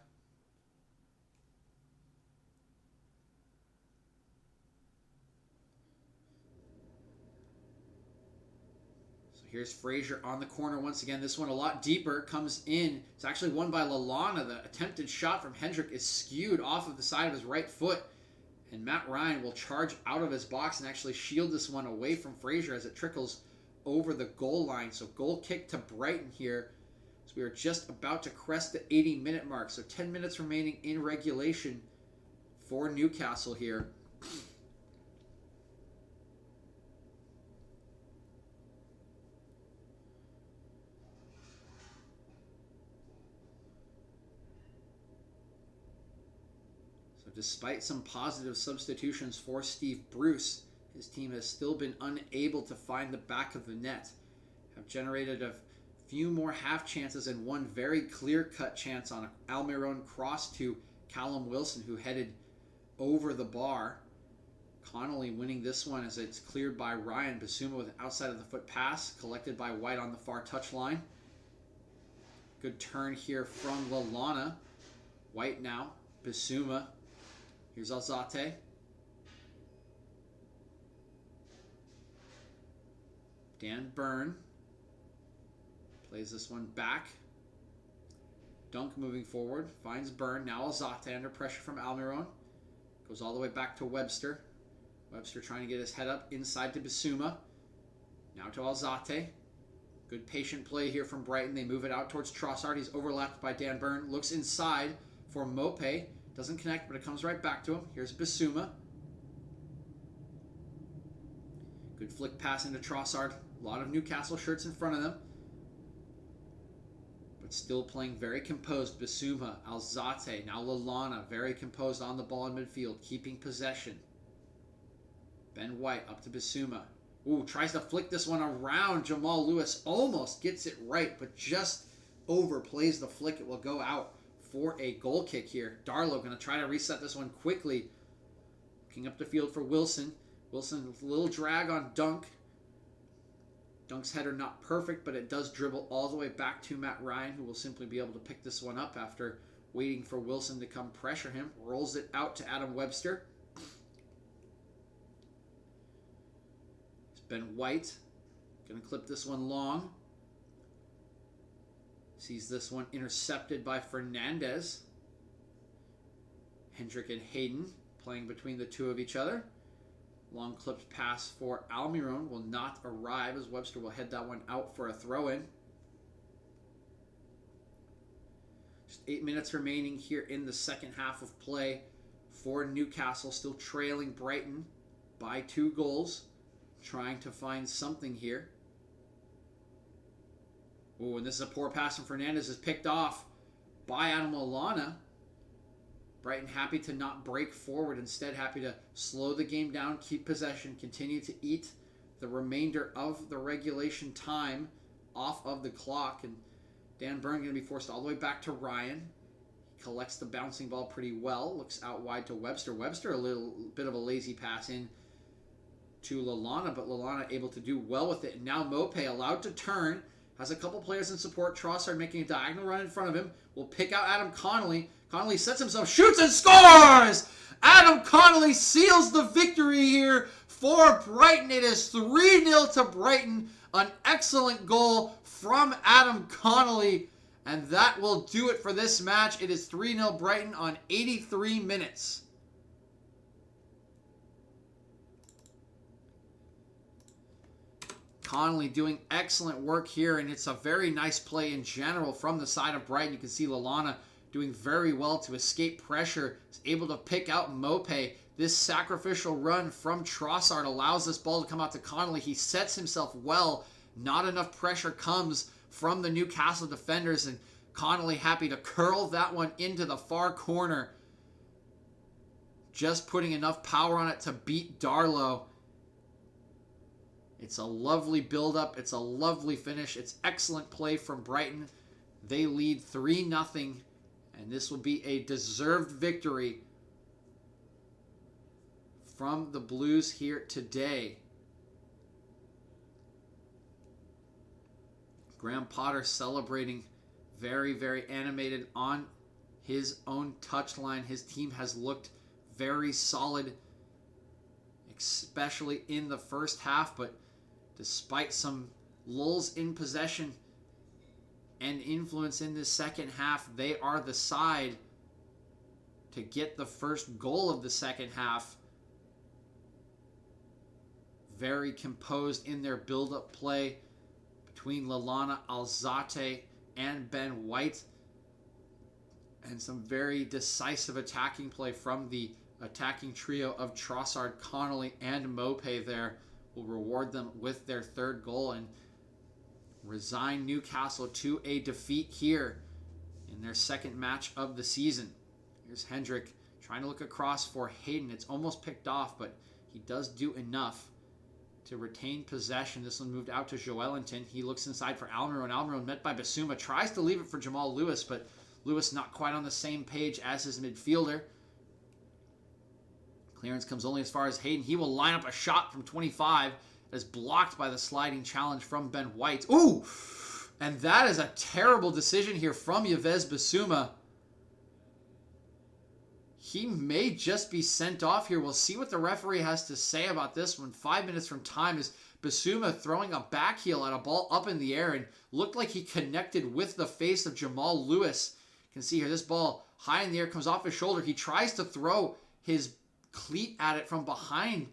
Here's Frazier on the corner once again. This one a lot deeper. Comes in. It's actually won by Lallana. The attempted shot from Hendrick is skewed off of the side of his right foot. And Matt Ryan will charge out of his box and actually shield this one away from Frazier as it trickles over the goal line. So goal kick to Brighton here. So we are just about to crest the 80-minute mark. So 10 minutes remaining in regulation for Newcastle here. Despite some positive substitutions for Steve Bruce, his team has still been unable to find the back of the net. Have generated a few more half chances and one very clear-cut chance on an Almiron cross to Callum Wilson, who headed over the bar. Connolly winning this one as it's cleared by Ryan. Bissouma with an outside-of-the-foot pass, collected by White on the far touchline. Good turn here from Lallana. White now. Bissouma. Here's Alzate. Dan Burn plays this one back. Dunk moving forward. Finds Burn. Now Alzate under pressure from Almiron. Goes all the way back to Webster. Webster trying to get his head up inside to Bissouma. Now to Alzate. Good patient play here from Brighton. They move it out towards Trossard. He's overlapped by Dan Burn. Looks inside for Mope. Doesn't connect, but it comes right back to him. Here's Bissouma. Good flick pass into Trossard. A lot of Newcastle shirts in front of them. But still playing very composed. Bissouma, Alzate, now Lallana. Very composed on the ball in midfield. Keeping possession. Ben White up to Bissouma. Ooh, tries to flick this one around. Jamal Lewis almost gets it right, but just overplays the flick. It will go out for a goal kick here. Darlow going to try to reset this one quickly. Looking up the field for Wilson. Wilson with a little drag on Dunk. Dunk's header not perfect, but it does dribble all the way back to Matt Ryan, who will simply be able to pick this one up after waiting for Wilson to come pressure him. Rolls it out to Adam Webster. It's Ben White. Going to clip this one long. Sees this one intercepted by Fernandez. Hendrick and Hayden playing between the two of each other. Long clipped pass for Almiron will not arrive as Webster will head that one out for a throw-in. Just 8 minutes remaining here in the second half of play for Newcastle. Still trailing Brighton by 2 goals. Trying to find something here. Ooh, and this is a poor pass from Fernandez. Is picked off by Adam Lallana. Brighton happy to not break forward. Instead, happy to slow the game down, keep possession, continue to eat the remainder of the regulation time off of the clock. And Dan Burn going to be forced all the way back to Ryan. He collects the bouncing ball pretty well. Looks out wide to Webster. Webster a little bit of a lazy pass in to Lallana, but Lallana able to do well with it. And now Mope allowed to turn. Has a couple players in support. Trossard making a diagonal run in front of him. Will pick out Adam Connolly. Connolly sets himself, shoots and scores! Adam Connolly seals the victory here for Brighton. It is 3-0 to Brighton. An excellent goal from Adam Connolly. And that will do it for this match. It is 3-0 Brighton on 83 minutes. Connolly doing excellent work here, and it's a very nice play in general from the side of Brighton. You can see Lallana doing very well to escape pressure. He's able to pick out Mope. This sacrificial run from Trossard allows this ball to come out to Connolly. He sets himself well. Not enough pressure comes from the Newcastle defenders, and Connolly happy to curl that one into the far corner. Just putting enough power on it to beat Darlow. It's a lovely build-up. It's a lovely finish. It's excellent play from Brighton. They lead 3-0, and this will be a deserved victory from the Blues here today. Graham Potter celebrating very, very animated on his own touchline. His team has looked very solid, especially in the first half, but despite some lulls in possession and influence in this second half. They are the side to get the first goal of the second half. Very composed in their build-up play between Lallana, Alzate, and Ben White. And some very decisive attacking play from the attacking trio of Trossard, Connolly, and Mopé there will reward them with their third goal and resign Newcastle to a defeat here in their second match of the season. Here's Hendrick trying to look across for Hayden. It's almost picked off, but he does do enough to retain possession. This one moved out to Joelinton. He looks inside for Almiron. Almiron met by Bissouma. Tries to leave it for Jamal Lewis, but Lewis not quite on the same page as his midfielder. Clearance comes only as far as Hayden. He will line up a shot from 25 as blocked by the sliding challenge from Ben White. Ooh! And that is a terrible decision here from Yves Bissouma. He may just be sent off here. We'll see what the referee has to say about this one. 5 minutes from time is Bissouma throwing a back heel at a ball up in the air and looked like he connected with the face of Jamal Lewis. You can see here this ball high in the air comes off his shoulder. He tries to throw his cleat at it from behind,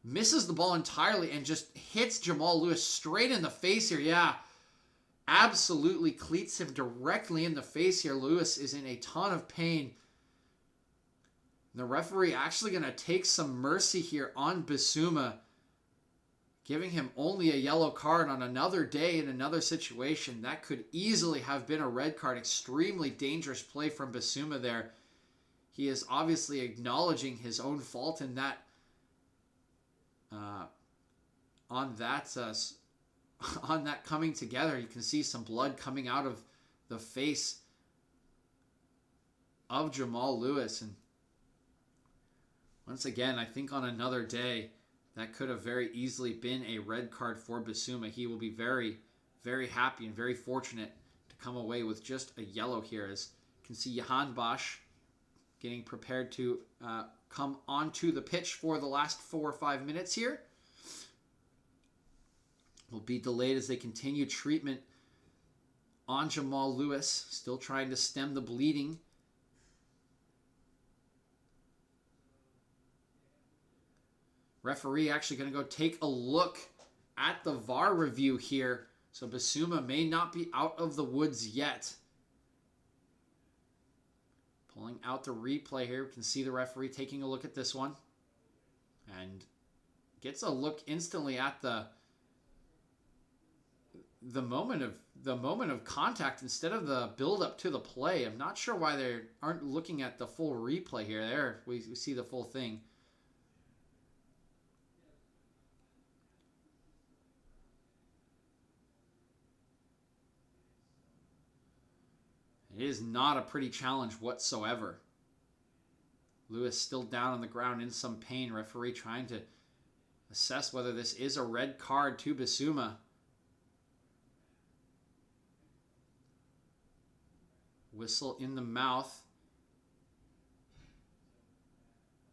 misses the ball entirely and just hits Jamal Lewis straight in the face here. Yeah, absolutely cleats him directly in the face here. Lewis is in a ton of pain. The referee actually going to take some mercy here on Bissouma, giving him only a yellow card on another day in another situation. That could easily have been a red card. Extremely dangerous play from Bissouma there. He is obviously acknowledging his own fault in that. On that coming together, you can see some blood coming out of the face of Jamal Lewis. And once again, I think on another day, that could have very easily been a red card for Bissouma. He will be very, very happy and very fortunate to come away with just a yellow here. As you can see, Johan Bosch getting prepared to come onto the pitch for the last 4 or 5 minutes here. Will be delayed as they continue treatment on Jamal Lewis, still trying to stem the bleeding. Referee actually going to go take a look at the VAR review here. So Bissouma may not be out of the woods yet. Pulling out the replay here. We can see the referee taking a look at this one. And gets a look instantly at the moment of contact instead of the build up to the play. I'm not sure why they aren't looking at the full replay here. There we see the full thing. It is not a pretty challenge whatsoever. Lewis still down on the ground in some pain. Referee trying to assess whether this is a red card to Bissouma. Whistle in the mouth.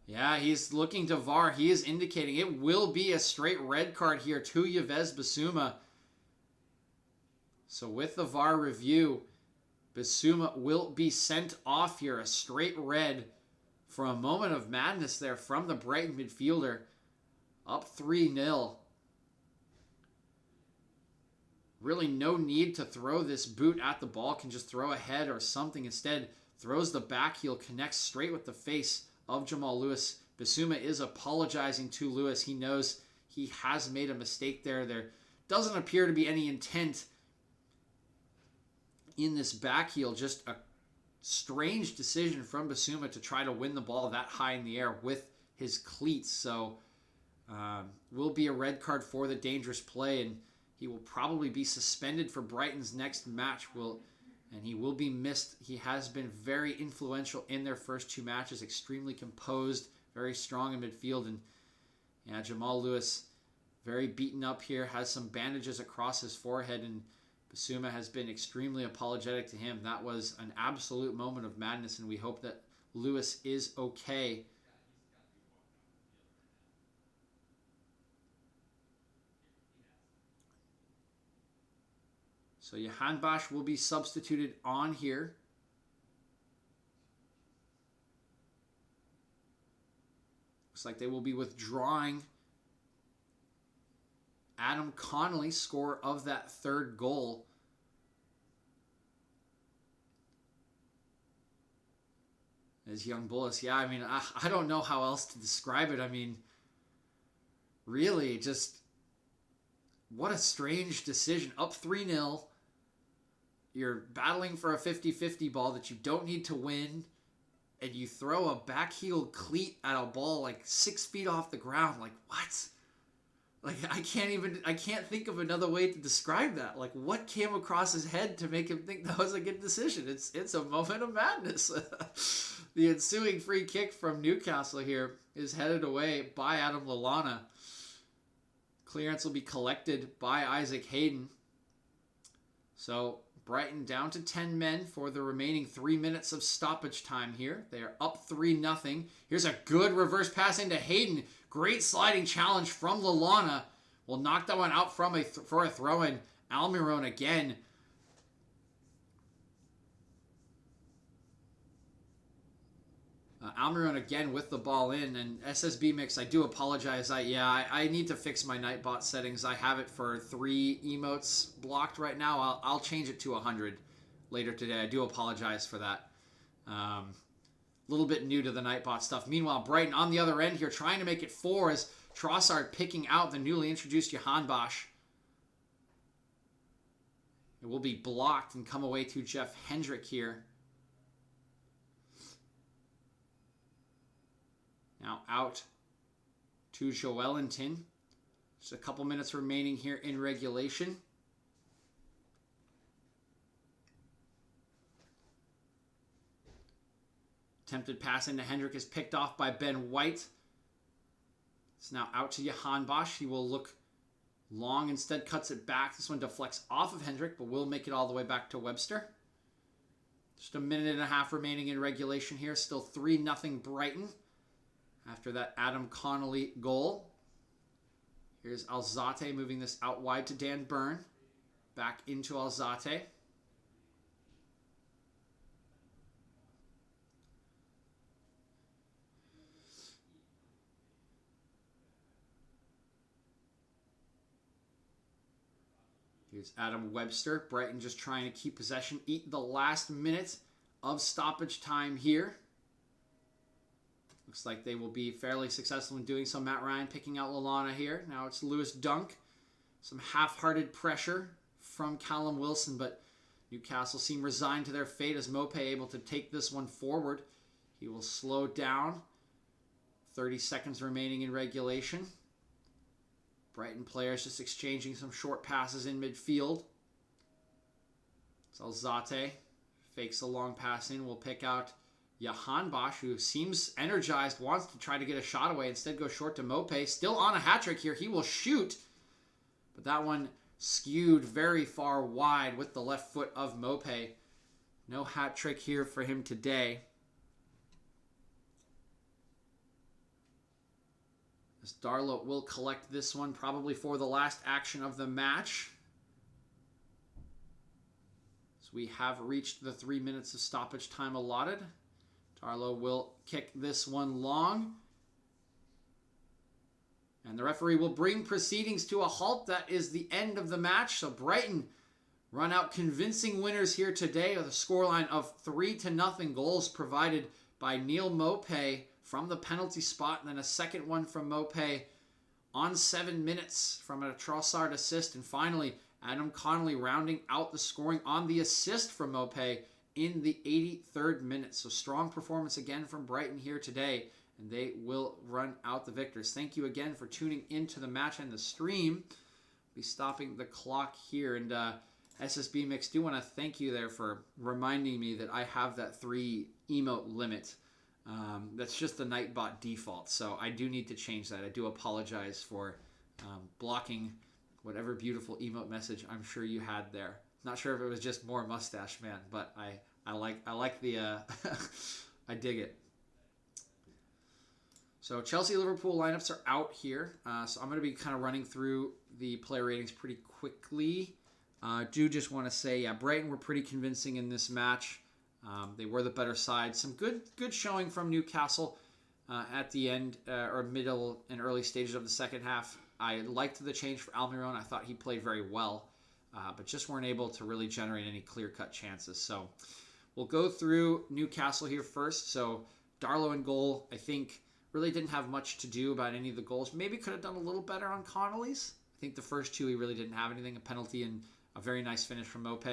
Yeah, he's looking to VAR. He is indicating it will be a straight red card here to Yves Bissouma. So with the VAR review, Bissouma will be sent off here. A straight red for a moment of madness there from the Brighton midfielder. Up 3-0. Really no need to throw this boot at the ball. Can just throw a head or something. Instead, throws the back heel. Connects straight with the face of Jamal Lewis. Bissouma is apologizing to Lewis. He knows he has made a mistake there. There doesn't appear to be any intent in this back heel. Just a strange decision from Bissouma to try to win the ball that high in the air with his cleats. So will be a red card for the dangerous play, and he will probably be suspended for Brighton's next match. And he will be missed. He has been very influential in their first 2 matches. Extremely composed, very strong in midfield. And yeah, Jamal Lewis very beaten up here. Has some bandages across his forehead, and Bissouma has been extremely apologetic to him. That was an absolute moment of madness, and we hope that Lewis is okay. So Johan Bosch will be substituted on here. Looks like they will be withdrawing Adam Connolly, scorer of that third goal. As young Bullis, yeah, I mean, I don't know how else to describe it. I mean, really, just what a strange decision. Up 3-0. You're battling for a 50-50 ball that you don't need to win, and you throw a backheel cleat at a ball like 6 feet off the ground. Like, what? Like, I can't think of another way to describe that. Like, what came across his head to make him think that was a good decision? It's a moment of madness. The ensuing free kick from Newcastle here is headed away by Adam Lallana. Clearance will be collected by Isaac Hayden. So Brighton down to 10 men for the remaining 3 minutes of stoppage time here. They are up 3-0. Here's a good reverse pass into Hayden. Great sliding challenge from Lallana. Will knock that one out for a throw-in. Almiron again. Almiron again with the ball in, and SSB Mix, I do apologize. I need to fix my Nightbot settings. I have it for 3 emotes blocked right now. I'll change it to 100 later today. I do apologize for that. A little bit new to the Nightbot stuff. Meanwhile, Brighton on the other end here trying to make it 4 as Trossard picking out the newly introduced Johan Bosch. It will be blocked and come away to Jeff Hendrick here. Now out to Joelinton. Just a couple minutes remaining here in regulation. Attempted pass into Hendrick is picked off by Ben White. It's now out to Johan Bosch. He will look long, instead cuts it back. This one deflects off of Hendrick, but will make it all the way back to Webster. Just a minute and a half remaining in regulation here. Still 3-0 Brighton after that Adam Connolly goal. Here's Alzate moving this out wide to Dan Byrne. Back into Alzate. Here's Adam Webster. Brighton just trying to keep possession. Eat the last minute of stoppage time here. Looks like they will be fairly successful in doing so. Matt Ryan picking out Lallana here. Now it's Lewis Dunk. Some half-hearted pressure from Callum Wilson, but Newcastle seem resigned to their fate as Mope able to take this one forward. He will slow down. 30 seconds remaining in regulation. Brighton players just exchanging some short passes in midfield. Alzate fakes a long pass in. Will pick out Johan Bosch, who seems energized, wants to try to get a shot away. Instead goes short to Mope. Still on a hat-trick here. He will shoot. But that one skewed very far wide with the left foot of Mope. No hat-trick here for him today. As Darlow will collect this one probably for the last action of the match. So we have reached the 3 minutes of stoppage time allotted. Darlow will kick this one long. And the referee will bring proceedings to a halt. That is the end of the match. So Brighton run out convincing winners here today with a scoreline of 3-0. Goals provided by Neil Mope from the penalty spot, and then a second one from Mope on 7 minutes from a Trossard assist. And finally, Adam Connolly rounding out the scoring on the assist from Mope in the 83rd minute. So strong performance again from Brighton here today, and they will run out the victors. Thank you again for tuning into the match and the stream. Be stopping the clock here, and SSB Mix, do want to thank you there for reminding me that I have that 3 emote limit. That's just the Nightbot default, so I do need to change that. I do apologize for blocking whatever beautiful emote message I'm sure you had there. Not sure if it was just more mustache man, but I like the I dig it. So Chelsea Liverpool lineups are out here, so I'm going to be kind of running through the player ratings pretty quickly. Do just want to say, yeah, Brighton were pretty convincing in this match. They were the better side. Some good showing from Newcastle at the end or middle and early stages of the second half. I liked the change for Almiron. I thought he played very well, but just weren't able to really generate any clear-cut chances. So we'll go through Newcastle here first. So Darlow in goal, I think, really didn't have much to do about any of the goals. Maybe could have done a little better on Connolly's. I think the first two he really didn't have anything. A penalty and a very nice finish from Mope.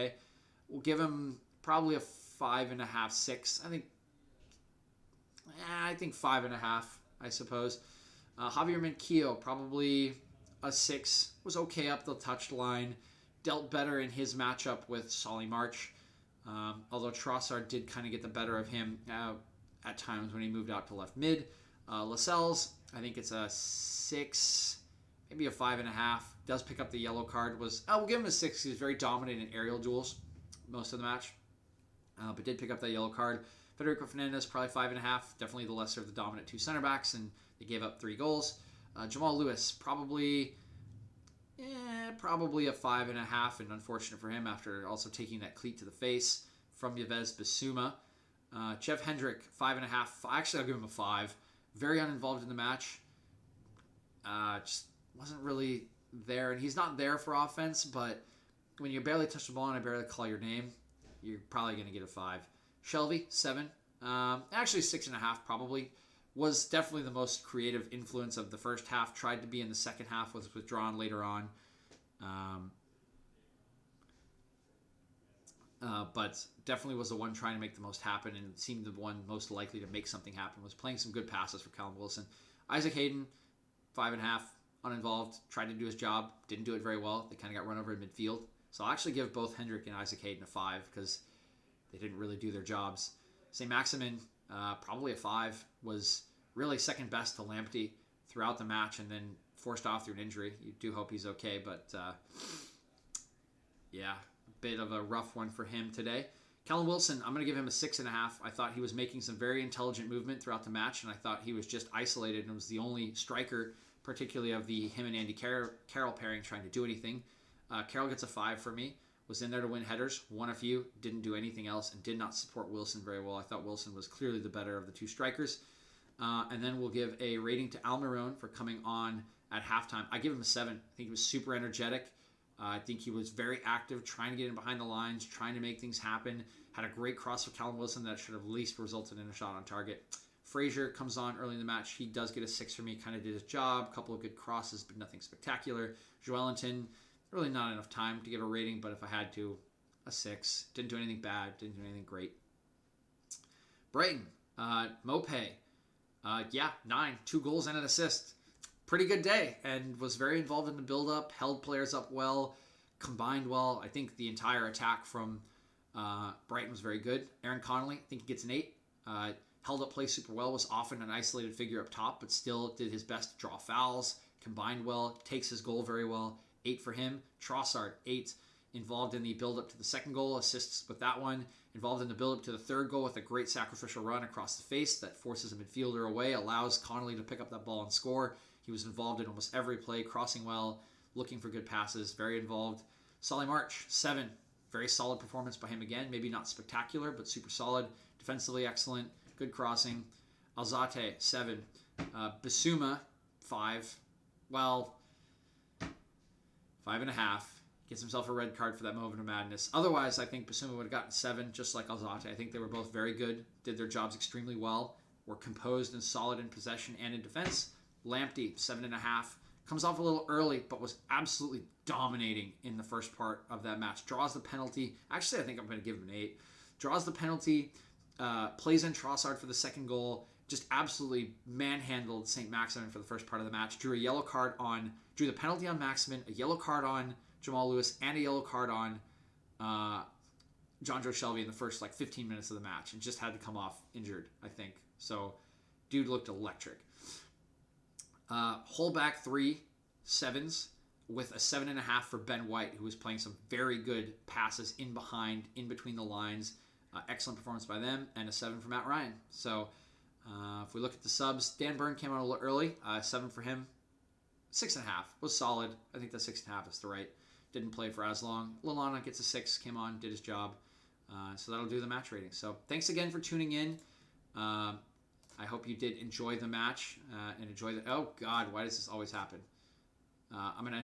We'll give him probably a 5.5, 6. I think 5.5, I suppose. Javier Manquillo, probably a 6. Was okay up the touchline. Dealt better in his matchup with Solly March. Although Trossard did kind of get the better of him at times when he moved out to left mid. Lascelles, I think it's a 6, maybe a 5.5. Does pick up the yellow card. We'll give him a 6. He was very dominant in aerial duels most of the match. But did pick up that yellow card. Federico Fernandez, probably 5.5. Definitely the lesser of the dominant two center backs, and they gave up 3 goals. Jamal Lewis, probably a 5.5, and unfortunate for him after also taking that cleat to the face from Yves Bissouma. Jeff Hendrick, 5.5. Actually, I'll give him a 5. Very uninvolved in the match. Just wasn't really there, and he's not there for offense, but when you barely touch the ball and I barely call your name, you're probably going to get a 5. Shelby, 7. Actually, 6.5 probably. Was definitely the most creative influence of the first half. Tried to be in the second half, was withdrawn later on. But definitely was the one trying to make the most happen and seemed the one most likely to make something happen. Was playing some good passes for Callum Wilson. Isaac Hayden, 5.5, uninvolved. Tried to do his job. Didn't do it very well. They kind of got run over in midfield. So I'll actually give both Hendrick and Isaac Hayden a 5 because they didn't really do their jobs. St. Maximin, probably a 5. Was really second best to Lamptey throughout the match and then forced off through an injury. You do hope he's okay, but yeah, a bit of a rough one for him today. Callum Wilson, I'm going to give him a 6.5. I thought he was making some very intelligent movement throughout the match, and I thought he was just isolated and was the only striker, particularly of the him and Andy Carroll pairing, trying to do anything. Carroll gets a 5 for me. Was in there to win headers, won a few, didn't do anything else, and did not support Wilson very well. I thought Wilson was clearly the better of the two strikers. And then we'll give a rating to Almiron for coming on at halftime. I give him a 7. I think he was super energetic. I think he was very active, trying to get in behind the lines, trying to make things happen. Had a great cross for Callum Wilson that should have at least resulted in a shot on target. Frazier comes on early in the match. He does get a 6 for me. Kind of did his job. A couple of good crosses, but nothing spectacular. Joelinton, really not enough time to give a rating, but if I had to, a 6. Didn't do anything bad. Didn't do anything great. Brighton, Mope, 9. 2 goals and an assist. Pretty good day, and was very involved in the build-up, held players up well, combined well. I think the entire attack from Brighton was very good. Aaron Connolly, I think he gets an 8. Held up play super well, was often an isolated figure up top, but still did his best to draw fouls, combined well, takes his goal very well. 8 for him. Trossard, 8. Involved in the build-up to the second goal, assists with that one. Involved in the build-up to the third goal with a great sacrificial run across the face that forces a midfielder away, allows Connolly to pick up that ball and score. He was involved in almost every play, crossing well, looking for good passes, very involved. Solly March, 7. Very solid performance by him again. Maybe not spectacular, but super solid. Defensively excellent. Good crossing. Alzate, 7. Bissouma, 5. Well, 5.5. Gets himself a red card for that moment of madness. Otherwise, I think Bissouma would have gotten 7, just like Alzate. I think they were both very good, did their jobs extremely well, were composed and solid in possession and in defense. Lamptey, 7.5. Comes off a little early, but was absolutely dominating in the first part of that match. Draws the penalty. Actually, I think I'm going to give him an 8. Draws the penalty, plays in Trossard for the second goal, just absolutely manhandled St. Maximin for the first part of the match. Drew the penalty on Maximin, a yellow card on Jamal Lewis, and a yellow card on John Joe Shelby in the first 15 minutes of the match, and just had to come off injured, I think. So, dude looked electric. Whole back 3 7s with a 7.5 for Ben White, who was playing some very good passes in behind, in between the lines. Excellent performance by them, and a 7 for Matt Ryan. So, if we look at the subs, Dan Byrne came out a little early, 7 for him. 6.5 was solid. I think the 6.5 is the right didn't play for as long. Lallana gets a 6, came on, did his job. So that'll do the match rating. So thanks again for tuning in. I hope you did enjoy the match and enjoy the... Oh, God, why does this always happen? I'm going to